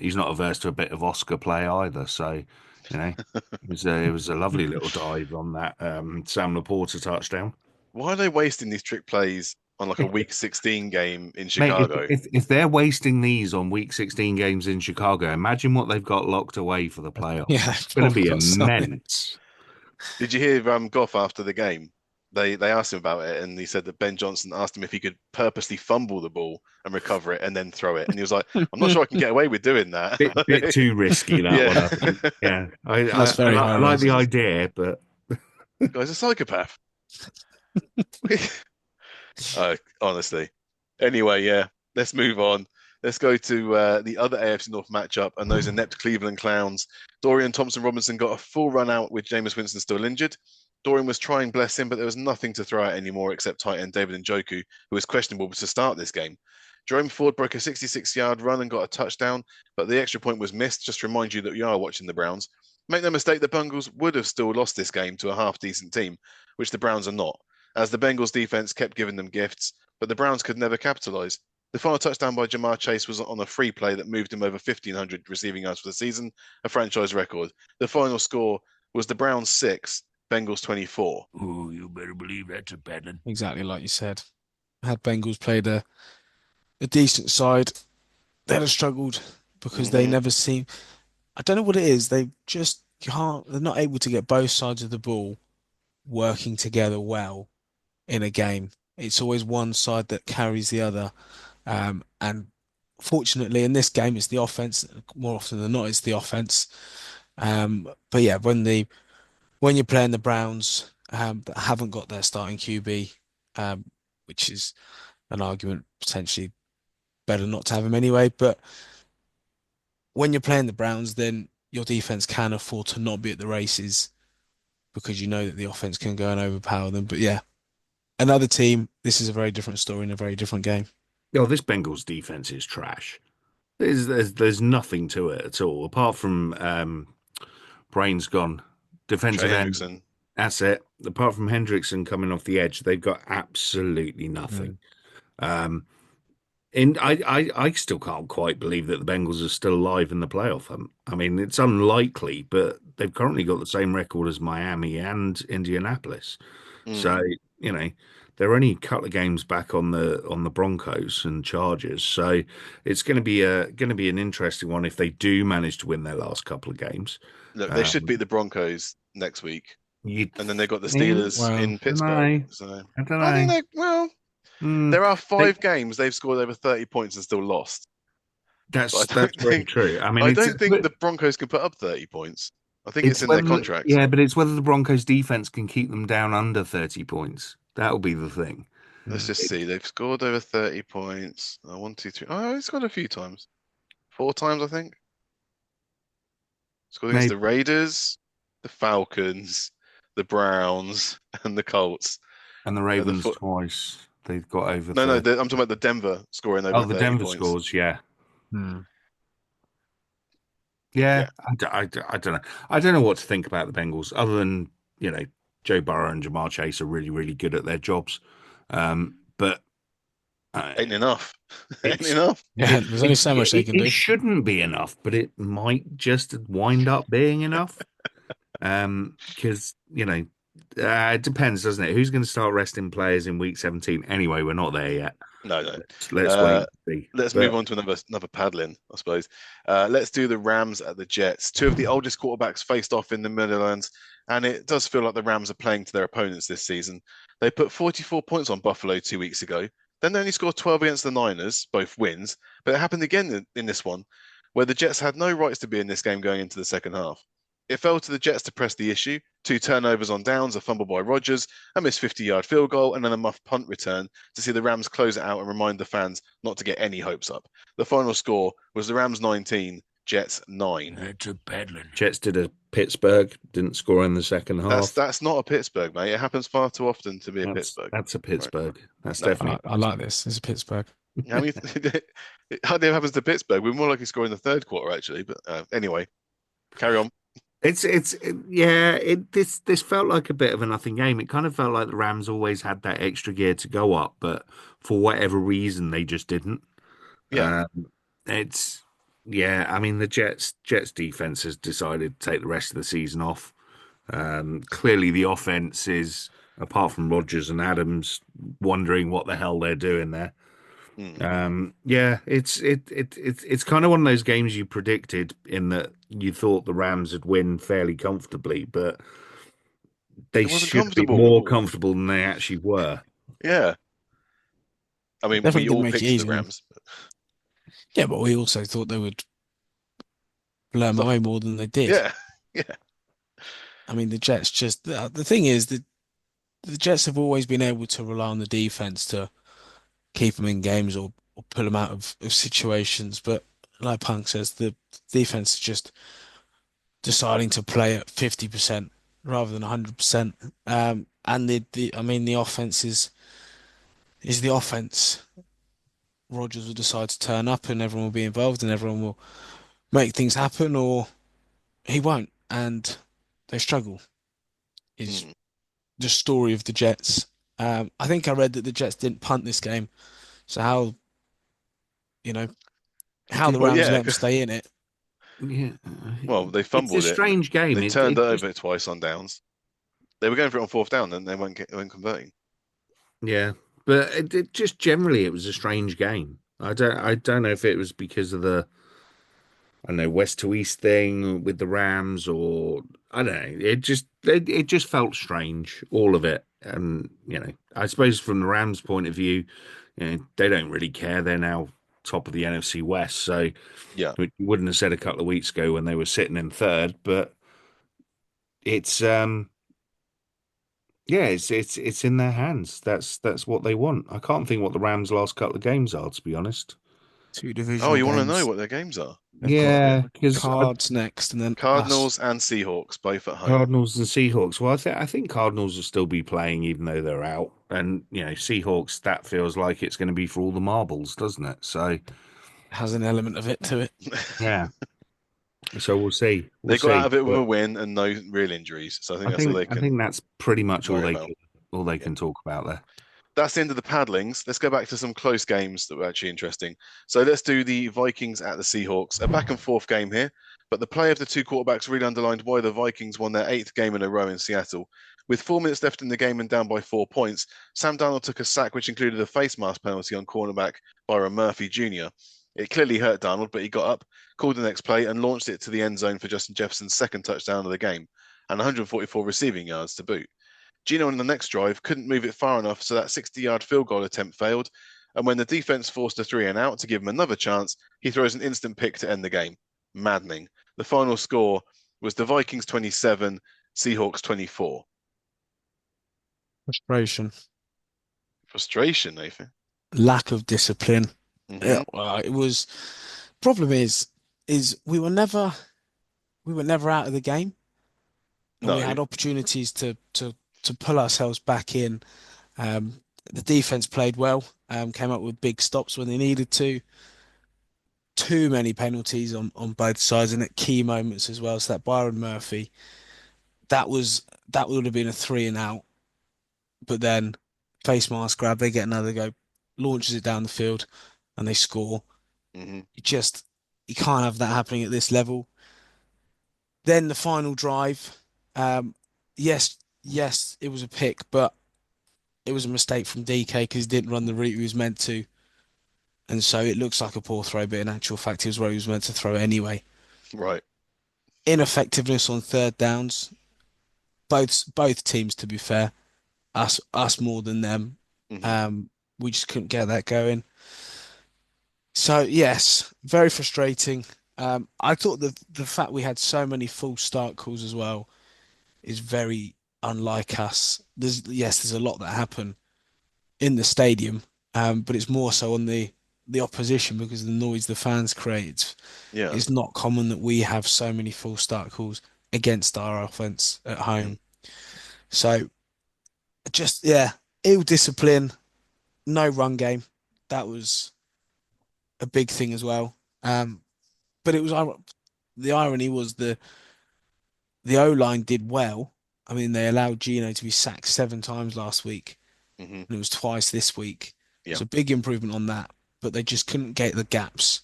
He's not averse to a bit of Oscar play either. So, it was a lovely little dive on that Sam Laporta touchdown. Why are they wasting these trick plays on like a Week 16 game in Mate, Chicago? if they're wasting these on Week 16 games in Chicago, imagine what they've got locked away for the playoffs. Yeah, It's going to be probably got something. immense. Did you hear Goff after the game? They asked him about it, and he said that Ben Johnson asked him if he could purposely fumble the ball and recover it and then throw it. And he was like, "I'm not sure I can get away with doing that." Bit too risky, that one, I think. Yeah, That's very I like the high idea, but Guy's a psychopath. Honestly. Anyway, yeah, let's move on. Let's go to the other AFC North matchup, and those inept Cleveland Clowns. Dorian Thompson-Robinson got a full run out with Jameis Winston still injured. Dorian was trying, bless him, but there was nothing to throw out anymore except tight end David Njoku, who was questionable to start this game. Jerome Ford broke a 66-yard run and got a touchdown, but the extra point was missed. Just to remind you that you are watching the Browns. Make no mistake, the Bengals would have still lost this game to a half-decent team, which the Browns are not, as the Bengals defense kept giving them gifts, but the Browns could never capitalize. The final touchdown by Jamar Chase was on a free play that moved him over 1,500 receiving yards for the season, a franchise record. The final score was the Browns 6, Bengals 24. oh, you better believe that's a bad one. Exactly like you said. Had Bengals played a decent side, they'd have struggled because they never seem. I don't know what it is. They just can't. They're not able to get both sides of the ball working together well in a game. It's always one side that carries the other. And fortunately, in this game, it's the offense. More often than not, it's the offense. But yeah, when you're playing the Browns that haven't got their starting QB, which is an argument potentially better not to have him anyway. But when you're playing the Browns, then your defense can afford to not be at the races because you know that the offense can go and overpower them. But yeah, another team, this is a very different story in a very different game. Oh, this Bengals defense is trash. There's nothing to it at all, apart from Brain's gone. Defensive end. Hendrickson. That's it. Apart from Hendrickson coming off the edge, they've got absolutely nothing. And I still can't quite believe that the Bengals are still alive in the playoff. I mean, it's unlikely, but they've currently got the same record as Miami and Indianapolis. So, they're only a couple of games back on the Broncos and Chargers. So it's going to be an interesting one if they do manage to win their last couple of games. Look, they should beat the Broncos next week. And then they've got the Steelers in Pittsburgh. I don't know. I think there are 5 games they've scored over 30 points and still lost. That's very true. I mean, I don't think the Broncos can put up 30 points. I think it's in their contract. Yeah, but it's whether the Broncos defense can keep them down under 30 points. That'll be the thing. Let's just see. They've scored over 30 points. 1, 2, 3. Oh, he's scored a few times. 4 times, I think. Scored against the Raiders, the Falcons, the Browns, and the Colts. And the Ravens twice. They've got over. No, I'm talking about the Denver scoring over 30 the Denver points. scores, yeah. Yeah, I don't know. I don't know what to think about the Bengals, other than, Joe Burrow and Jamar Chase are really, really good at their jobs. But ain't enough. Ain't enough. Yeah, there's only so much they can do. It shouldn't be enough, but it might just wind up being enough. Because, it depends, doesn't it? Who's going to start resting players in week 17? Anyway, we're not there yet. No. Let's wait and see. Let's move on to another paddling, I suppose. Let's do the Rams at the Jets. 2 of the oldest quarterbacks faced off in the Meadowlands, and it does feel like the Rams are playing to their opponents this season. They put 44 points on Buffalo 2 weeks ago. Then they only scored 12 against the Niners, both wins. But it happened again in this one, where the Jets had no rights to be in this game going into the second half. It fell to the Jets to press the issue. 2 turnovers on downs, a fumble by Rodgers, a missed 50-yard field goal, and then a muff punt return to see the Rams close it out and remind the fans not to get any hopes up. The final score was the Rams 19, Jets 9. That's a paddling. Jets did a Pittsburgh, didn't score in the second half. That's not a Pittsburgh, mate. It happens far too often to be a Pittsburgh. That's a Pittsburgh. Right. That's definitely. I like this. It's a Pittsburgh. I mean, it hardly ever happens to Pittsburgh. We're more likely to score in the third quarter, actually. But anyway, carry on. Yeah, this felt like a bit of a nothing game. It kind of felt like the Rams always had that extra gear to go up, but for whatever reason they just didn't. Yeah. It's yeah, I mean the Jets defense has decided to take the rest of the season off. Clearly the offense is, apart from Rodgers and Adams, wondering what the hell they're doing there. Mm. Yeah, it's kind of one of those games you predicted in that you thought the Rams would win fairly comfortably, but they It wasn't should have been comfortable. more comfortable than they actually were. Yeah. I mean, Definitely we didn't all make it picked the easy on them. Rams. Yeah, but we also thought they would blow them Stuff. away more than they did. Yeah. Yeah. I mean, the Jets just the thing is that the Jets have always been able to rely on the defense to keep them in games or pull them out of situations. But like Punk says, the defense is just deciding to play at 50% rather than 100%. And I mean, the offense is the offense. Rodgers will decide to turn up and everyone will be involved and everyone will make things happen, or he won't. And they struggle, is Mm. the story of the Jets. I think I read that the Jets didn't punt this game. So you know, how the Well, Rams yeah. let them stay in it. Yeah, Well, they it's a fumbled it. strange game. They It turned it it just over twice on downs. They were going for it on fourth down, and they weren't converting. Yeah, but it just generally it was a strange game. I don't know if it was because of the I don't know west to east thing with the Rams or I don't know. It just felt strange, all of it. And I suppose from the Rams' point of view, they don't really care. They're now top of the NFC West, so Yeah. which you wouldn't have said a couple of weeks ago when they were sitting in third. But it's yeah, it's in their hands. That's what they want. I can't think what the Rams' last couple of games are, to be honest. Two Oh, divisional you want to know games. what their games are? They've got Yeah. Yeah, because Cards next and then us. Cardinals and Seahawks both at home. Cardinals and Seahawks. Well, I think Cardinals will still be playing even though they're out, and Seahawks. That feels like it's going to be for all the marbles, doesn't it? So Has an element of it to it. yeah, so we'll see. We'll They got out see. of it with a But win and no real injuries. So I think I that's all think they I think can that's pretty much worry about. all they Yeah. can talk about there. That's the end of the paddlings. Let's go back to some close games that were actually interesting. So let's do the Vikings at the Seahawks. A back and forth game here, but the play of the two quarterbacks really underlined why the Vikings won their eighth game in a row in Seattle. With 4 minutes left in the game and down by 4 points, Sam Darnold took a sack, which included a face mask penalty on cornerback Byron Murphy Jr. It clearly hurt Darnold, but he got up, called the next play, and launched it to the end zone for Justin Jefferson's second touchdown of the game and 144 receiving yards to boot. Gino on the next drive couldn't move it far enough, so that 60-yard field goal attempt failed. And when the defense forced a 3-and-out to give him another chance, he throws an instant pick to end the game. Maddening. The final score was the Vikings 27, Seahawks 24. Frustration. Frustration, Nathan. Lack of discipline. Mm-hmm. Yeah, well, it was. Problem is we were never out of the game, and we No. had opportunities to pull ourselves back in. The defense played well, came up with big stops when they needed to. Too many penalties on both sides and at key moments as well. So that Byron Murphy, that would have been a 3-and-out, but then face mask grab, they get another go, launches it down the field, and they score. Mm-hmm. You can't have that happening at this level. Then the final drive, yes, it was a pick, but it was a mistake from DK because he didn't run the route he was meant to. And so it looks like a poor throw, but in actual fact, it was where he was meant to throw anyway. Right. Ineffectiveness on third downs. Both teams, to be fair, us more than them. Mm-hmm. We just couldn't get that going. So yes, very frustrating. I thought the fact we had so many false start calls as well is very unlike us. There's a lot that happen in the stadium, but it's more so on the opposition because of the noise the fans create. Yeah. It's not common that we have so many false start calls against our offense at home. So just ill discipline, no run game. That was a big thing as well. But it was the irony was the O-line did well. I mean, they allowed Gino to be sacked 7 times last week, Hmm. and it was twice this week. Yeah. So big improvement on that. But they just couldn't get the gaps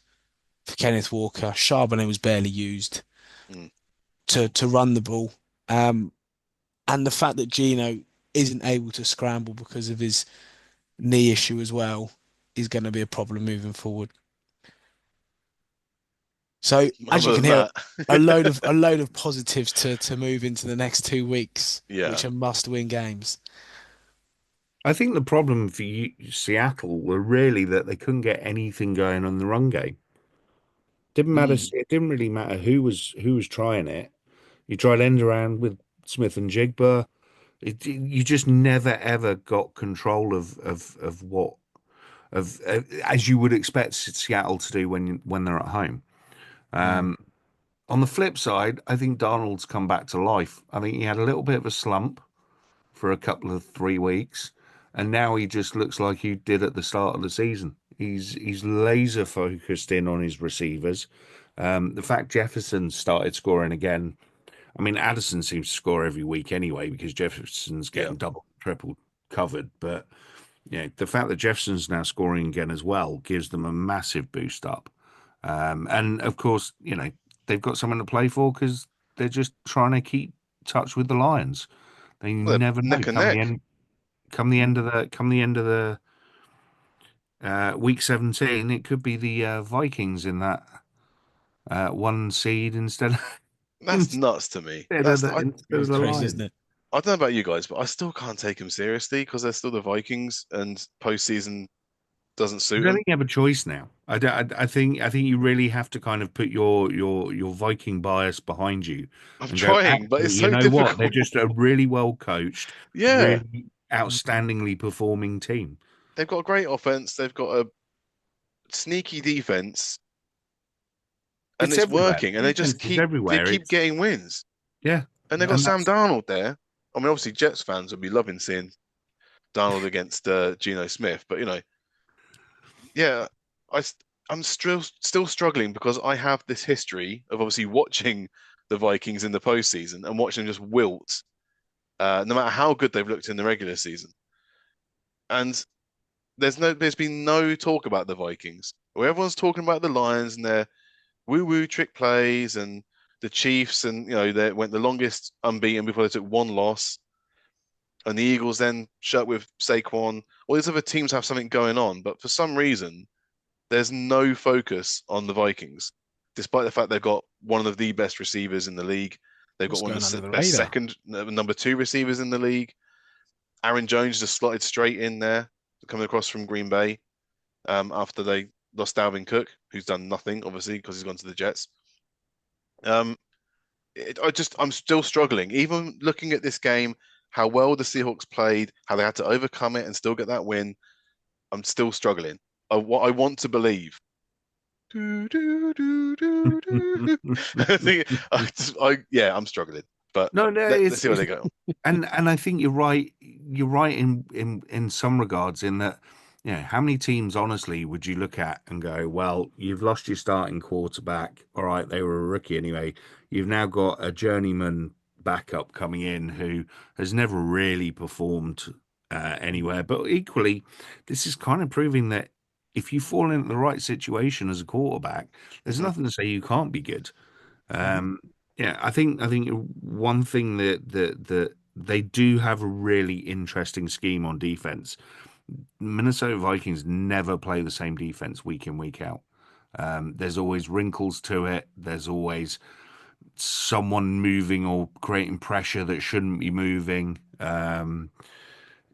for Kenneth Walker. Charbonnet was barely used Mm. to run the ball. And the fact that Gino isn't able to scramble because of his knee issue as well is going to be a problem moving forward. So as you Other can than hear, that, a load of positives to move into the next 2 weeks, yeah. which are must-win games. I think the problem for Seattle were really that they couldn't get anything going on the run game. Didn't matter. Mm. It didn't really matter who was trying it. You tried end around with Smith and Jigba. You just never ever got control of what as you would expect Seattle to do when they're at home. Mm. On the flip side, I think Darnold's come back to life. I think he had a little bit of a slump for a couple of 3 weeks, and now he just looks like he did at the start of the season. He's laser focused in on his receivers. The fact Jefferson started scoring again. I mean, Addison seems to score every week anyway because Jefferson's Yeah. getting double, triple covered. But the fact that Jefferson's now scoring again as well gives them a massive boost up. And of course, they've got something to play for because they're just trying to keep touch with the Lions. They Well, never know. neck and neck. Come the end of the week 17, it could be the Vikings in that one seed instead That's nuts to me. instead of It's the crazy, isn't Lions. it? I don't know about you guys, but I still can't take them seriously because they're still the Vikings and postseason doesn't I suit don't them. think you have a choice now. I think you really have to kind of put your Viking bias behind you I'm and go, trying, but actually, it's you so know what? They're difficult. just a really well coached, Yeah, really outstandingly performing team. they've got a great offense. They've got a sneaky defense, and It's it's everywhere. working. And The defense is they everywhere. keep getting wins. Yeah, And they've got and Sam that's Darnold there. I mean, obviously, Jets fans would be loving seeing Darnold against Geno Smith, but yeah, I'm still struggling because I have this history of obviously watching the Vikings in the postseason and watching them just wilt, no matter how good they've looked in the regular season. And there's been no talk about the Vikings. Where everyone's talking about the Lions and their woo-woo trick plays and the Chiefs, and they went the longest unbeaten before they took one loss. And the Eagles then shut with Saquon. All these other teams have something going on, but for some reason, there's no focus on the Vikings, despite the fact they've got one of the best receivers in the league. They've got What's one of going under the the best radar? second, number two receivers in the league. Aaron Jones just slotted straight in there, coming across from Green Bay after they lost Dalvin Cook, who's done nothing, obviously, because he's gone to the Jets. Um, I'm still struggling. Even looking at this game, how well the Seahawks played, how they had to overcome it and still get that win, I'm still struggling. I want to believe. Do, do, do, do, do. I think yeah, I'm struggling, but no, let's see where they go. and I think you're right. You're right in some regards in that, how many teams honestly would you look at and go, well, you've lost your starting quarterback. All right, they were a rookie anyway. You've now got a journeyman backup coming in who has never really performed anywhere. But equally, this is kind of proving that if you fall into the right situation as a quarterback, there's Mhm. nothing to say you can't be good. Mhm. Yeah, I think one thing that they do have a really interesting scheme on defense. Minnesota Vikings never play the same defense week in, week out. There's always wrinkles to it. There's always someone moving or creating pressure that shouldn't be moving.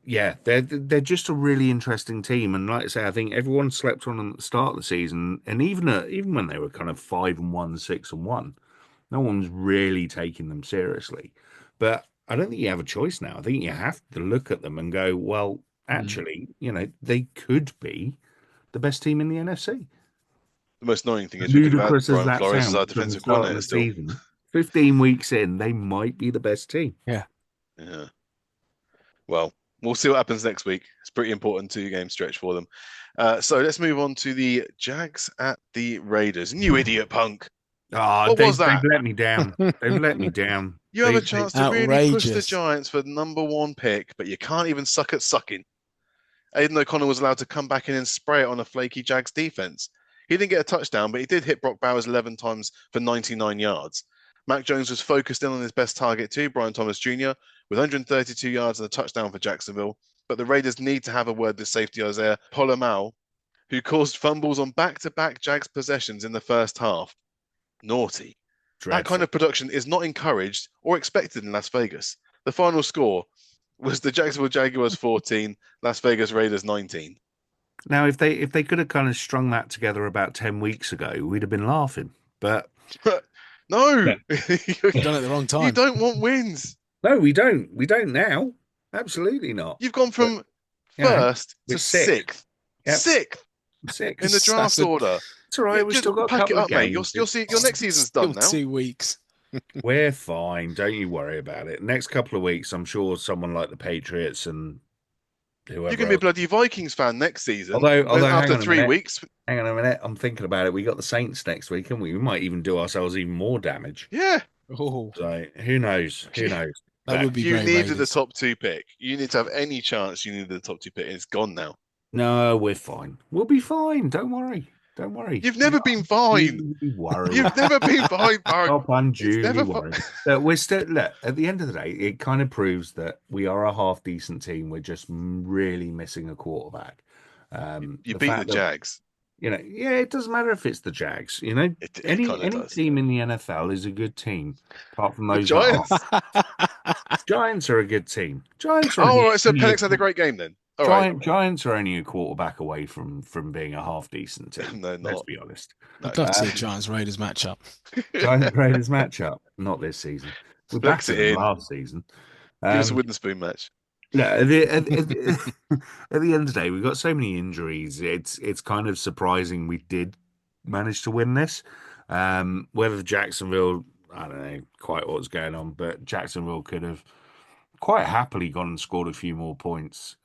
Yeah, they're just a really interesting team, and like I say, I think everyone slept on them at the start of the season, and even when they were kind of 5-1, 6-1. No one's really taking them seriously. But I don't think you have a choice now. I think you have to look at them and go, well, Mm. actually, they could be the best team in the NFC. The most annoying thing is we could have had Ludicrous as Brian that Flores as our sounds from the defensive start of coordinator the still. season, 15 weeks in, they might be the best team. Yeah. Yeah. Well, We'll see what happens next week. It's pretty important 2-game stretch for them. So let's move on to the Jags at the Raiders. And you idiot punk. What was that? They've let me down. They've let me down. You have a chance to really push the Outrageous. Giants for the #1 pick, but you can't even suck at sucking. Aiden O'Connell was allowed to come back in and spray it on a flaky Jags defense. He didn't get a touchdown, but he did hit Brock Bowers 11 times for 99 yards. Mac Jones was focused in on his best target too, Brian Thomas Jr., with 132 yards and a touchdown for Jacksonville. But the Raiders need to have a word with safety Isaiah Polamalu, who caused fumbles on back-to-back Jags possessions in the first half. Naughty. Dreadful. That kind of production is not encouraged or expected in Las Vegas. The final score was the Jacksonville Jaguars 14, Las Vegas Raiders 19. Now, if they could have kind of strung that together about 10 weeks ago, we'd have been laughing. But no, You've done it at the wrong time. You don't want wins. no, we don't. We don't now. Absolutely not. You've gone from you know, first to we're sixth. Sixth Six. in the draft order. It's all right. We've Just still got a pack it couple up, of mate. games. Your next season's done Still now. 2 weeks. We're fine. Don't you worry about it. Next couple of weeks, I'm sure someone like the Patriots and whoever. You're going to be a bloody Vikings fan next season. Although after 3 weeks. Hang on a minute. I'm thinking about it. We got the Saints next week, haven't we? We might even do ourselves even more damage. Yeah. Oh, So who knows? Who knows? that would be You very needed the Raiders. top 2 pick. You need to have any chance. You needed the top 2 pick. And it's gone now. No, we're fine. We'll be fine. Don't worry. Don't worry. You've never been fine. Worried. You've never been fine, Barry. Stop unduly never worried. Look, we're still. Look, at the end of the day, it kind of proves that we are a half decent team. We're just really missing a quarterback. You beat the Jags. Yeah, it doesn't matter if it's the Jags. Any does. team in the NFL is a good team, apart from The those. Giants. Giants are a good team. Giants are. All right, so Penix had a great game then. All right. Giants are only a quarterback away from being a half decent team. No, Let's not. be honest. I'd love to see a Giants Raiders matchup. Giants Raiders matchup, not this season. We're back to the last season. Give us a wooden spoon match. No, at the end of the day, we've got so many injuries. It's kind of surprising we did manage to win this. Whether Jacksonville, I don't know quite what's going on, but Jacksonville could have quite happily gone and scored a few more points.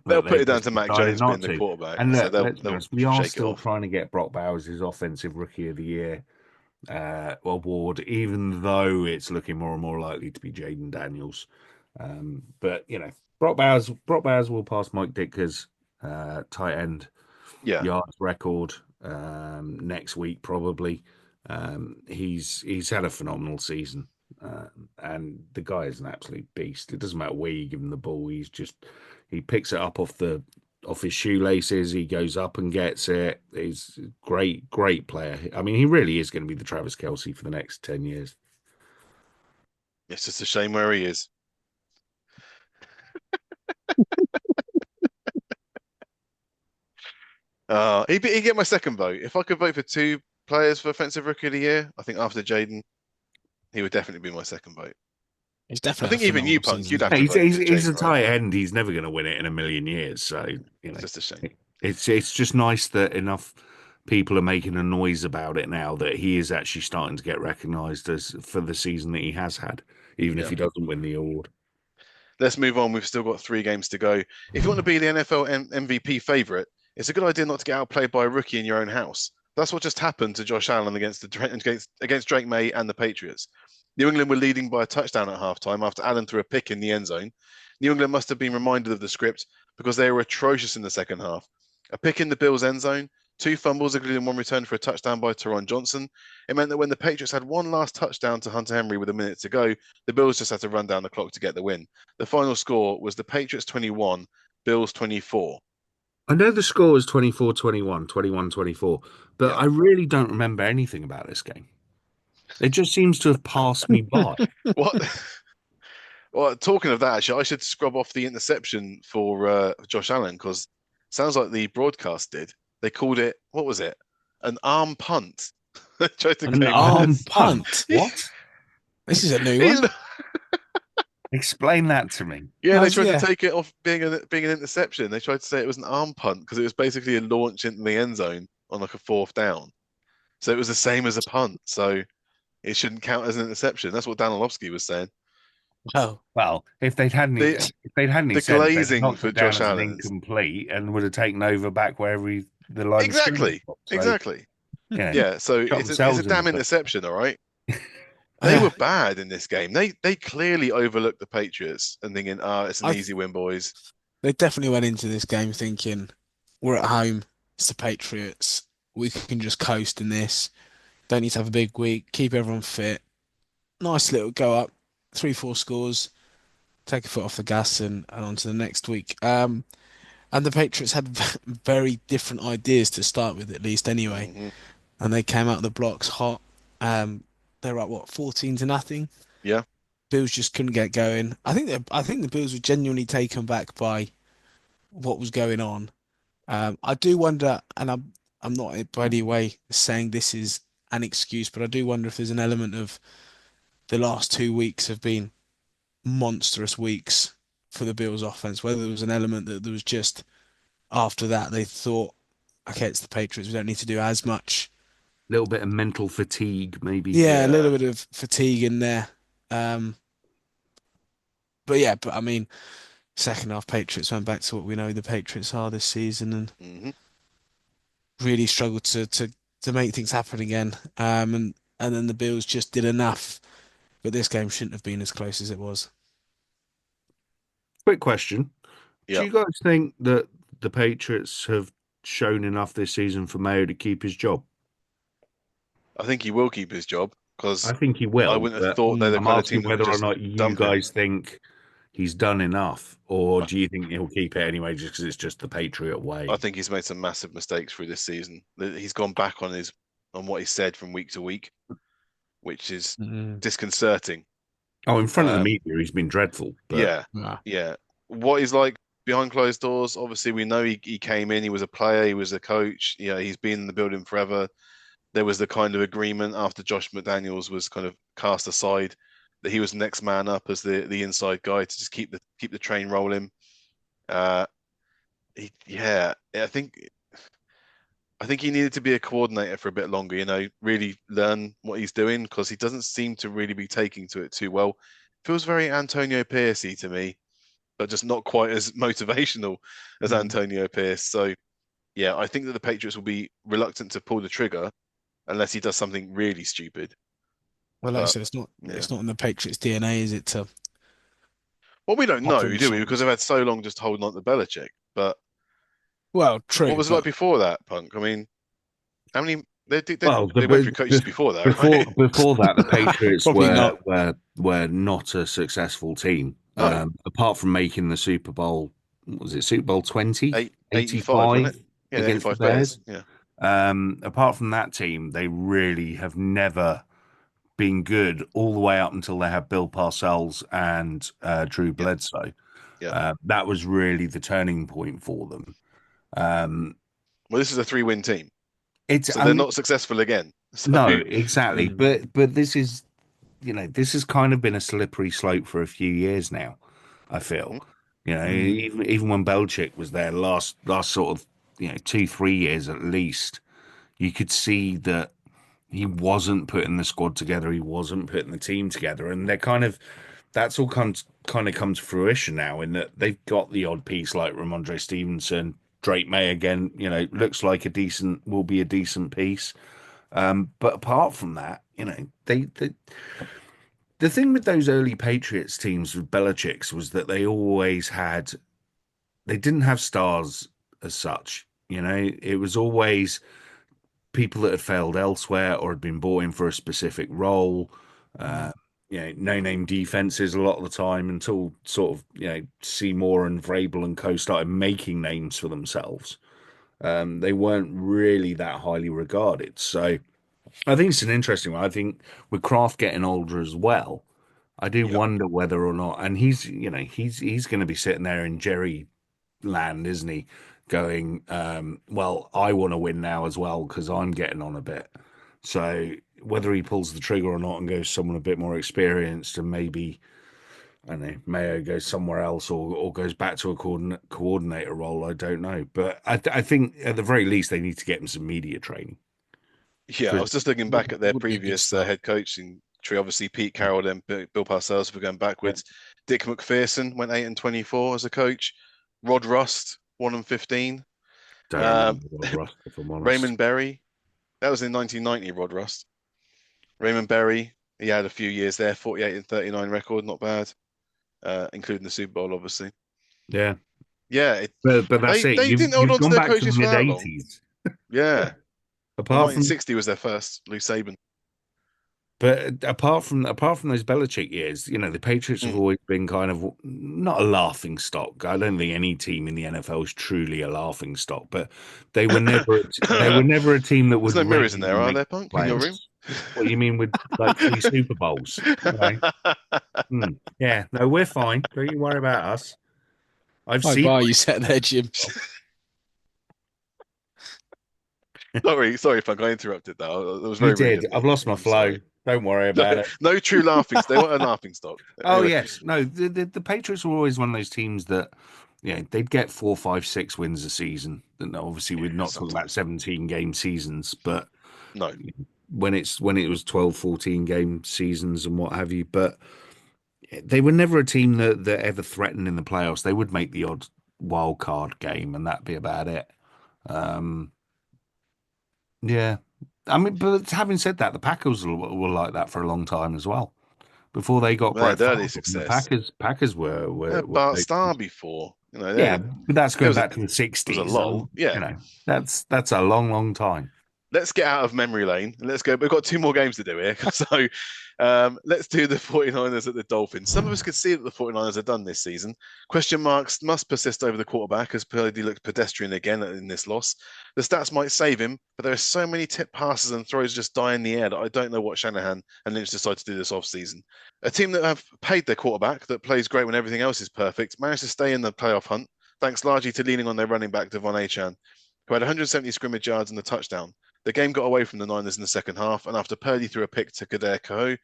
They'll put it down to Mac Jones being the quarterback. And look, so we are still trying to get Brock Bowers his Offensive Rookie of the Year award, even though it's looking more and more likely to be Jaden Daniels. But Brock Bowers will pass Mike Ditka's tight end yards record next week probably. He's had a phenomenal season, and the guy is an absolute beast. It doesn't matter where you give him the ball; he picks it up off his shoelaces. He goes up and gets it. He's a great player. I mean, he really is going to be the Travis Kelce for the next 10 years. It's just a shame where he is. He'd get my second vote. If I could vote for 2 players for Offensive Rookie of the Year, I think after Jaden, he would definitely be my second vote. He's definitely. I think even you, Punk, you'd have to. He's a tight end. He's never going to win it in a million years. So it's just a shame. It's just nice that enough people are making a noise about it now that he is actually starting to get recognised for the season that he has had, even if he doesn't win the award. Let's move on. We've still got 3 games to go. If you want to be the NFL MVP favourite, it's a good idea not to get outplayed by a rookie in your own house. That's what just happened to Josh Allen against Drake May and the Patriots. New England were leading by a touchdown at halftime after Allen threw a pick in the end zone. New England must have been reminded of the script because they were atrocious in the second half. A pick in the Bills' end zone, 2 fumbles, including 1 return for a touchdown by Teron Johnson. It meant that when the Patriots had 1 last touchdown to Hunter Henry with a minute to go, the Bills just had to run down the clock to get the win. The final score was the Patriots 21, Bills 24. I know the score was 24-21, 21-24, but I really don't remember anything about this game. It just seems to have passed me by. What? Well, talking of that, actually, I should scrub off the interception for Josh Allen because sounds like the broadcast did. They called it, what was it? An arm punt. An arm punt? What? This is a new one. Explain that to me. Yeah, they tried to take it off being an interception. They tried to say it was an arm punt because it was basically a launch into the end zone on like a 4th down. So it was the same as a punt. So it shouldn't count as an interception. That's what Dan Orlovsky was saying. Oh, Well, if they'd had any, The if they'd had any the sense, they'd have glazing knocked for it down Josh as an Allen's incomplete and would have taken over back wherever the line of scrimmage exactly, was. So, exactly. yeah, Yeah, so shot it's a themselves in the damn foot. interception, all right. They were bad in this game. They clearly overlooked the Patriots and thinking, it's an I easy win, boys. they definitely went into this game thinking we're at home. It's the Patriots. We can just coast in this. Don't need to have a big week. Keep everyone fit. Nice little go up, 3-4 scores. Take a foot off the gas and on to the next week. And the Patriots had very different ideas to start with, at least anyway. Hmm. And they came out of the blocks hot. They were at what, 14-0. Yeah, Bills just couldn't get going. I think the Bills were genuinely taken back by what was going on. I do wonder, and I'm not by any way saying this is an excuse, but I do wonder if there's an element of the last 2 weeks have been monstrous weeks for the Bills offense. Whether there was an element that there was just after that they thought, okay, it's the Patriots, we don't need to do as much. A little bit of mental fatigue, maybe. Yeah, a little yeah. bit of fatigue in there. Um, but I mean, second half Patriots went back to what we know the Patriots are this season and Hmm. really struggled to make things happen again. And then the Bills just did enough, but this game shouldn't have been as close as it was. Quick question: do Yeah, you guys think that the Patriots have shown enough this season for Mayo to keep his job? I think he will keep his job because I think he I will, wouldn't have but thought they're the I'm kind of asking team that would whether or just not you dump him. guys think he's done enough, or I, do you think he'll keep it anyway just because it's just the Patriot I way? think he's made some massive mistakes through this season. He's gone back on what he said from week to week, which is Mm. disconcerting. Oh, in front of the Um, media, he's been dreadful, but yeah, Yeah. yeah. What he's like behind closed doors, obviously we know he came in, he was a player, he was a coach. He's been in the building forever. There was the kind of agreement after Josh McDaniels was kind of cast aside that he was next man up as the inside guy to just keep the train rolling. Uh, yeah, I think he needed to be a coordinator for a bit longer. Really learn what he's doing because he doesn't seem to really be taking to it too well. Feels very Antonio Piercey to me, but just not quite as motivational as Mm. Antonio Pierce. So yeah, I think that the Patriots will be reluctant to pull the trigger unless he does something really stupid. Well, like I But said, it's not yeah. it's not in the Patriots' DNA, is it, to Well, we don't offer know, him do we? Because chance? they've had so long just holding on to Belichick. But Well, what true, was it like but before that, Punk? I mean, how many well, they went through coaches before that, before right? before that, the Patriots probably not. were not a successful team. No, Apart from making the Super Bowl, what was it Super Bowl 20, 85, wasn't 85 it? Yeah, the against the 85 Bears. Bears? Yeah. Apart from that team, they really have never been good all the way up until they had Bill Parcells and Drew Yeah. Bledsoe. Yeah. That was really the turning point for them. Um, Well, this is a 3-win team, it's so they're only not successful again. So no, exactly, Mm. but this is this has kind of been a slippery slope for a few years now. I feel, mhm. Mm. even when Belichick was there last sort of 2-3 years at least, you could see that he wasn't putting the squad together, he wasn't putting the team together, and that's all kind of come to fruition now in that they've got the odd piece like Ramondre Stevenson, Drake May again. Looks like will be a decent piece. But apart from that, they the thing with those early Patriots teams with Belichick's was that they didn't have stars as such. It was always people that had failed elsewhere or had been brought in for a specific role. Uh, no name defenses a lot of the time until sort of Seymour and Vrabel and co started making names for themselves. They weren't really that highly regarded. So I think it's an interesting one. I think with Kraft getting older as well, I do Yeah. wonder whether or not, and he's going to be sitting there in Jerry land, isn't he? Going, well, I want to win now as well because I'm getting on a bit. So whether he pulls the trigger or not and goes someone a bit more experienced and maybe I don't know Mayo goes somewhere else or goes back to a coordinator role, I don't know. But I think at the very least they need to get him some media training Yeah, I because was just looking Would back at their would be a good previous start. head coaching tree. Obviously, Pete Carroll, then Bill Parcells for going backwards. Dick McPherson went 8-24 as a coach. Rod Rust 1-15. Don't remember Rod Rust, if I'm honest. Raymond Berry, that was in 1990. Rod Rust. Raymond Berry, he had a few years there. 48-39 record, not bad, including the Super Bowl, obviously. Yeah. Yeah, but that's it. They You've didn't hold on to gone their back to coaches the for that mid long. 80s. Yeah. Apart from 1960 was their first, Lou Saban. But apart from those Belichick years, the Patriots have always been kind of not a laughing stock. I don't think any team in the NFL is truly a laughing stock, but they were never a team that would. There's no mirrors in there, are there, Punk? In your room? What you mean with like 3 Super Bowls? Right? Yeah, no, we're fine. Don't you worry about us. I've seen. Bar you sat there, Jim. Sorry, Punk. I interrupted that. That was You very did. I've lost my flow. Sorry. Don't worry about it. No true laughing. They weren't a laughing stock. Oh yes, no. The Patriots were always one of those teams that, they'd get 4, 5, 6 wins a season. And obviously, we're not talking about 17-game seasons, but no, when it was 12, 14-game seasons and what have you. But they were never a team that ever threatened in the playoffs. They would make the odd wild card game, and that'd be about it. Yeah. I mean, but having said that, the Packers were like that for a long time as well. Before they got Brett Favre, success. The Packers were Bart Starr before, but that's going back to the 60s. It was a lull. That's a long, long time. Let's get out of memory lane. Let's go. We've got 2 more games to do here. So let's do the 49ers at the Dolphins. Some of us could see that the 49ers are done this season. Question marks must persist over the quarterback as Purdy looked pedestrian again in this loss. The stats might save him, but there are so many tip passes and throws just die in the air that I don't know what Shanahan and Lynch decided to do this offseason. A team that have paid their quarterback, that plays great when everything else is perfect, managed to stay in the playoff hunt, thanks largely to leaning on their running back, Devon Achane, who had 170 scrimmage yards and a touchdown. The game got away from the Niners in the second half, and after Purdy threw a pick to Kader Kohou,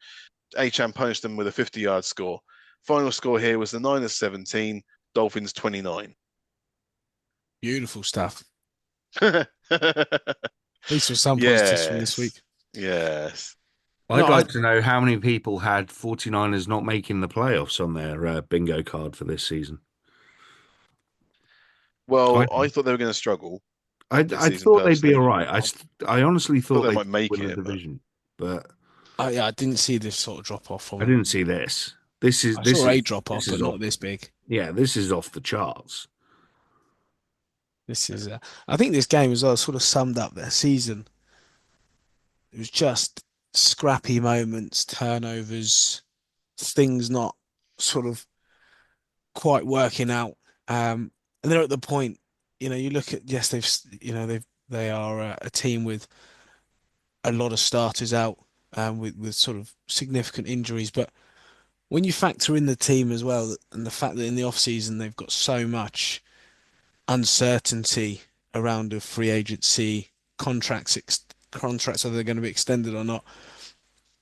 Achane punished them with a 50-yard score. Final score here was the Niners 17, Dolphins 29. Beautiful stuff. At least for some positives from this week. Yes. I'd like to know how many people had 49ers not making the playoffs on their bingo card for this season. Well, I thought they were going to struggle. I thought they'd be all right. I honestly thought they might make win it, the division, but I didn't see this sort of drop off. I didn't see this. I saw a drop off, but not this big. Yeah, this is off the charts. This is. I think this game as well sort of summed up their season. It was just scrappy moments, turnovers, things not sort of quite working out. And they're at the point. You look at they are a team with a lot of starters out, with sort of significant injuries. But when you factor in the team as well, and the fact that in the off season they've got so much uncertainty around the free agency contracts, whether they're going to be extended or not,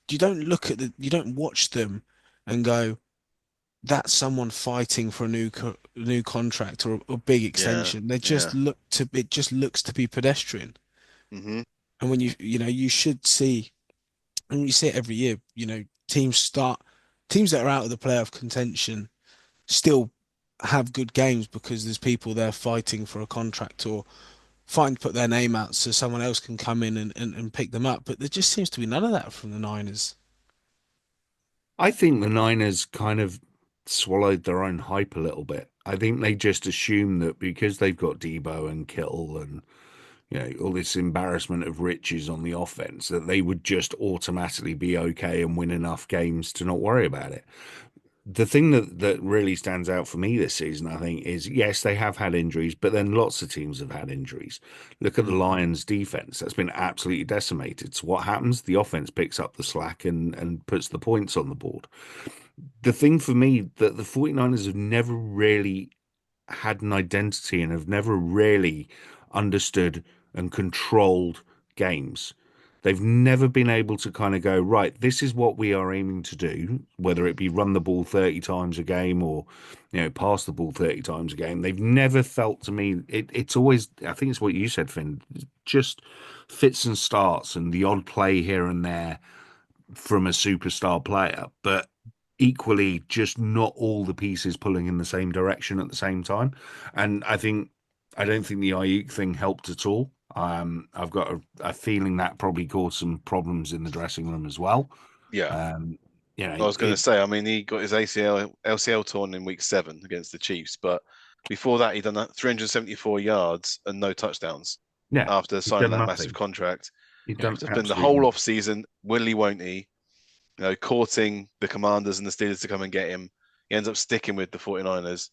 you don't watch them and go, that's someone fighting for a new contract or a big extension. They just it just looks to be pedestrian. Mm-hmm. And when you should see, and you see it every year, teams that are out of the playoff contention still have good games because there's people there fighting for a contract or fighting to put their name out so someone else can come in and pick them up. But there just seems to be none of that from the Niners. I think the Niners kind of swallowed their own hype a little bit. I think they just assume that because they've got Debo and Kittle and all this embarrassment of riches on the offense, that they would just automatically be okay and win enough games to not worry about it. The thing that really stands out for me this season, I think, is yes, they have had injuries, but then lots of teams have had injuries. Look at the Lions defense. That's been absolutely decimated. So what happens? The offense picks up the slack and puts the points on the board. The thing for me that the 49ers have never really had an identity and have never really understood and controlled games. They've never been able to kind of go, right, this is what we are aiming to do, whether it be run the ball 30 times a game or, pass the ball 30 times a game. They've never felt to me, it's always, I think it's what you said, Finn, just fits and starts and the odd play here and there. from a superstar player, but equally just not all the pieces pulling in the same direction at the same time. And I don't think the Ayuk thing helped at all. I've got a feeling that probably caused some problems in the dressing room as well. Yeah. I was going to say, I mean, he got his LCL torn in week 7 against the Chiefs, but before that, he'd done that 374 yards and no touchdowns. Yeah, after signing that massive contract. He's done Just been the whole off season, will he, won't he? Courting the Commanders and the Steelers to come and get him. He ends up sticking with the 49ers.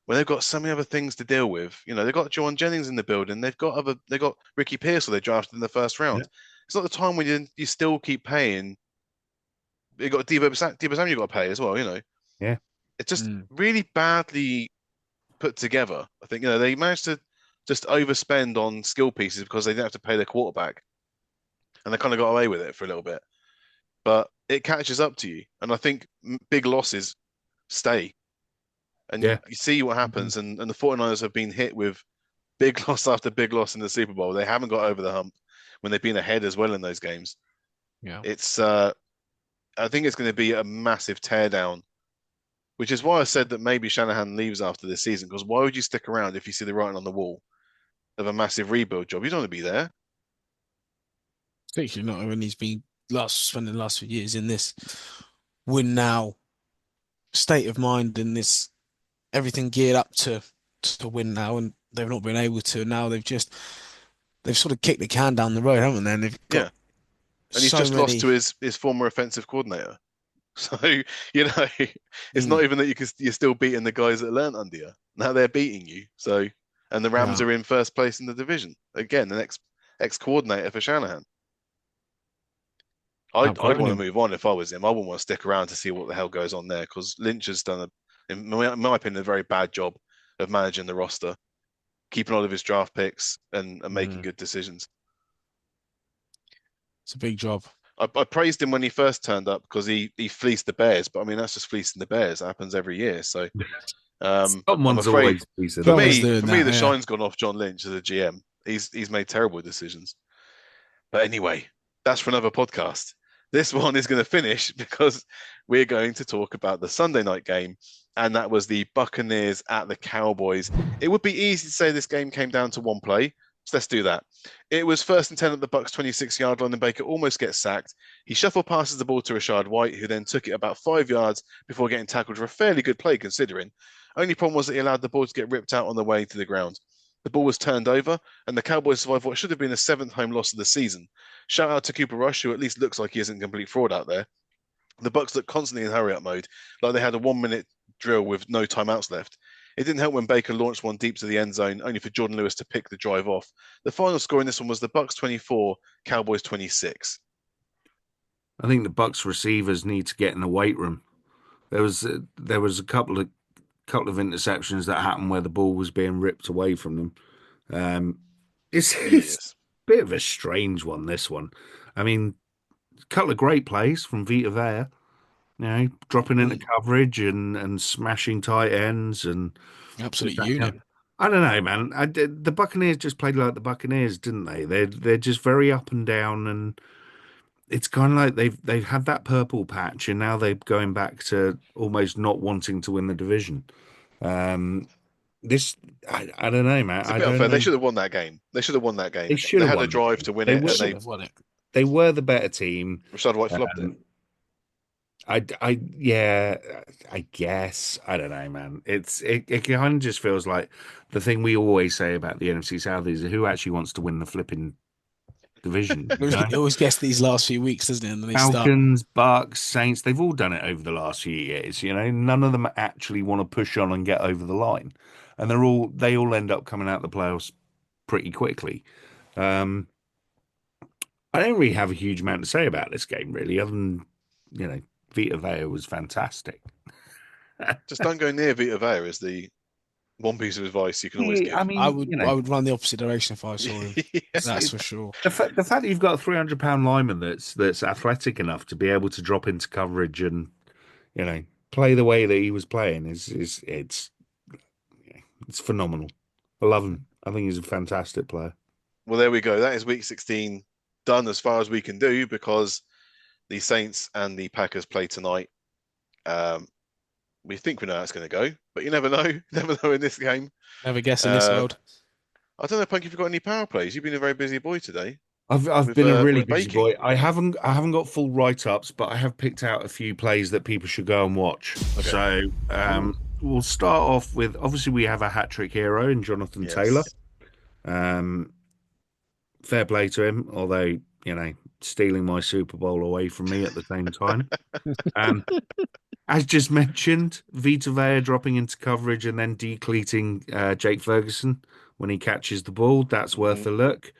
When they've got so many other things to deal with, they've got Juwan Jennings in the building. They've got Ricky Pearsall they drafted in the first round. Yeah. It's not the time when you still keep paying. You got Deebo Samuel you got to pay as well. Yeah, it's just really badly put together. I think they managed to just overspend on skill pieces because they didn't have to pay their quarterback, and they kind of got away with it for a little bit. But it catches up to you, and I think big losses stay. And you see what happens, and the 49ers have been hit with big loss after big loss in the Super Bowl. They haven't got over the hump when they've been ahead as well in those games. Yeah, it's I think it's going to be a massive teardown, which is why I said that maybe Shanahan leaves after this season, because why would you stick around if you see the writing on the wall of a massive rebuild job? You don't want to be there. Especially not when he's been spending the last few years in this win now state of mind, in this everything geared up to win now, and they've not been able to. Now they've sort of kicked the can down the road, haven't they? And they've got and he's just lost to his former offensive coordinator. So, it's not even that you're still beating the guys that learned under you. Now they're beating you. So, and the Rams are in first place in the division. Again, the ex-coordinator for Shanahan. I'd want to move on if I was him. I wouldn't want to stick around to see what the hell goes on there, because Lynch has done, in my opinion, a very bad job of managing the roster, keeping all of his draft picks and making good decisions. It's a big job. I praised him when he first turned up because he fleeced the Bears, but I mean that's just fleecing the Bears. It happens every year. So someone's always fleecing. For me, the shine's gone off John Lynch as a GM. He's made terrible decisions. But anyway, that's for another podcast. This one is going to finish because we're going to talk about the Sunday night game, and that was the Buccaneers at the Cowboys. It would be easy to say this game came down to one play. So let's do that. It was 1st and 10 at the Bucs 26-yard line, and Baker almost gets sacked. He shuffle passes the ball to Rachaad White, who then took it about 5 yards before getting tackled for a fairly good play considering. Only problem was that he allowed the ball to get ripped out on the way to the ground. The ball was turned over, and the Cowboys survived what should have been a 7th home loss of the season. Shout out to Cooper Rush, who at least looks like he isn't complete fraud out there. The Bucs look constantly in hurry-up mode, like they had a 1-minute drill with no timeouts left. It didn't help when Baker launched one deep to the end zone, only for Jordan Lewis to pick the drive off. The final score in this one was the Bucs 24, Cowboys 26. I think the Bucs receivers need to get in the weight room. There was a couple of interceptions that happened where the ball was being ripped away from them. It's a bit of a strange one, this one. I mean, a couple of great plays from Vita Vea, dropping into coverage and smashing tight ends and absolute unit. I don't know, man. The Buccaneers just played like the Buccaneers, didn't they? They're just very up and down, and it's kind of like they've had that purple patch, and now they're going back to almost not wanting to win the division. I don't know, man. It's a bit unfair. They should have won that game. They had a drive to win it, and they won it. They were the better team. Rachaad White flubbed it. I guess. I don't know, man. It kind of just feels like the thing we always say about the NFC South is who actually wants to win the flipping division. You always guess these last few weeks, doesn't it? And they Falcons, Bucks, Saints, they've all done it over the last few years. None of them actually want to push on and get over the line. And they all end up coming out the playoffs pretty quickly. I don't really have a huge amount to say about this game, really, other than, Vita Vea was fantastic. Just don't go near Vita Vea is the one piece of advice you can always give. I mean, I would run the opposite direction if I saw him. That's for sure. The fact that you've got a 300-pound lineman that's athletic enough to be able to drop into coverage and play the way that he was playing it's phenomenal. I love him. I think he's a fantastic player. Well, there we go. That is week 16 done as far as we can do, because the Saints and the Packers play tonight. We think we know how it's going to go, but you never know. Never know in this game. Never guess in this world. I don't know, Punk, if you've got any power plays. You've been a very busy boy today. I've been a really with busy baking. boy. I haven't got full write-ups, but I have picked out a few plays that people should go and watch. Okay. So we'll start off with, obviously we have a hat-trick hero in Jonathan Taylor. Fair play to him, although, you know, stealing my Super Bowl away from me at the same time. As just mentioned, Vita Vea dropping into coverage and then decleating Jake Ferguson when he catches the ball. That's worth a look.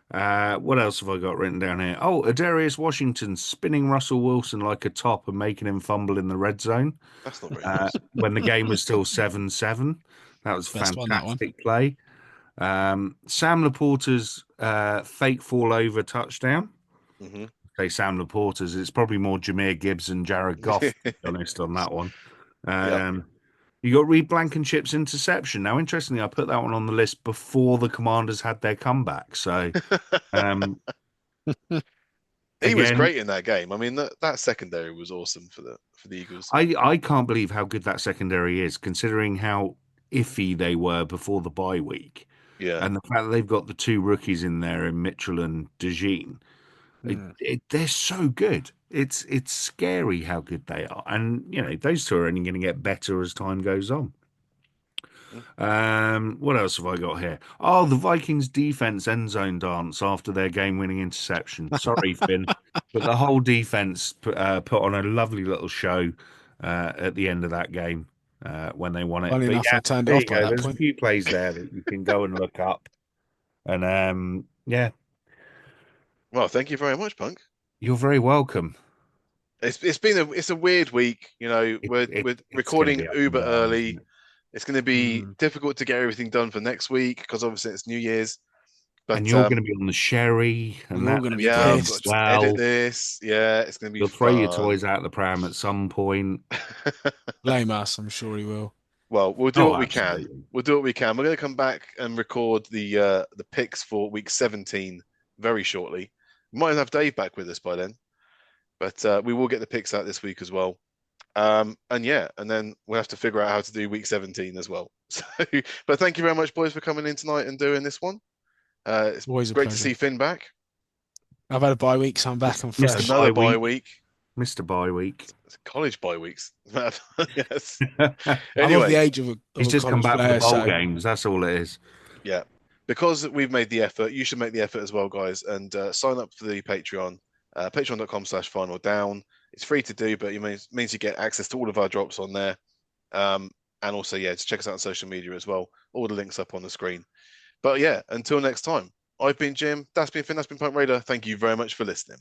What else have I got written down here? Oh, Adarius Washington spinning Russell Wilson like a top and making him fumble in the red zone. That's not very nice. When the game was still 7-7. That was fantastic play. Sam Laporta's fake fall over touchdown. Say Sam Laporta's, it's probably more Jahmyr Gibbs and Jared Goff, to be honest, on that one. You got Reed Blankenship's interception. Now, interestingly, I put that one on the list before the Commanders had their comeback. So he was great in that game. I mean, that secondary was awesome for the Eagles. I can't believe how good that secondary is, considering how iffy they were before the bye week. Yeah, and the fact that they've got the two rookies in there in Mitchell and DeJean. They're so good. It's scary how good they are, and you know those two are only going to get better as time goes on. What else have I got here? Oh, the Vikings defense end zone dance after their game-winning interception. Sorry, Finn, but the whole defense put on a lovely little show at the end of that game when they won it. Funny enough, I turned it off by that There's point. a few plays there that you can go and look up, and yeah. Well, thank you very much, Punk. You're very welcome. It's a weird week. You know, we're recording uber early. It's going to be difficult to get everything done for next week because obviously it's New Year's. But, and you're going to be on the sherry, and we're going to be I've got to edit this. Yeah, it's going to be. You'll throw your toys out the pram at some point. Blame us, I'm sure he will. Well, we'll do what we can. We'll do what we can. We're going to come back and record the picks for week 17 very shortly. We might have Dave back with us by then, but we will get the picks out this week as well. And then we'll have to figure out how to do week 17 as well. So, but thank you very much, boys, for coming in tonight and doing this one. It's always great to see Finn back. I've had a bye week, so I'm back and fresh. Another bye week. Mr. Bye week. It's college bye weeks. Yes. I'm of the age of he's just come back from the bowl games. That's all it is. Yeah. Because we've made the effort, you should make the effort as well, guys, and sign up for the Patreon. Patreon.com/finaldown. It's free to do, but it means you get access to all of our drops on there. And also, just check us out on social media as well. All the links up on the screen. But until next time, I've been Jim, that's been Finn, that's been Punk Raider. Thank you very much for listening.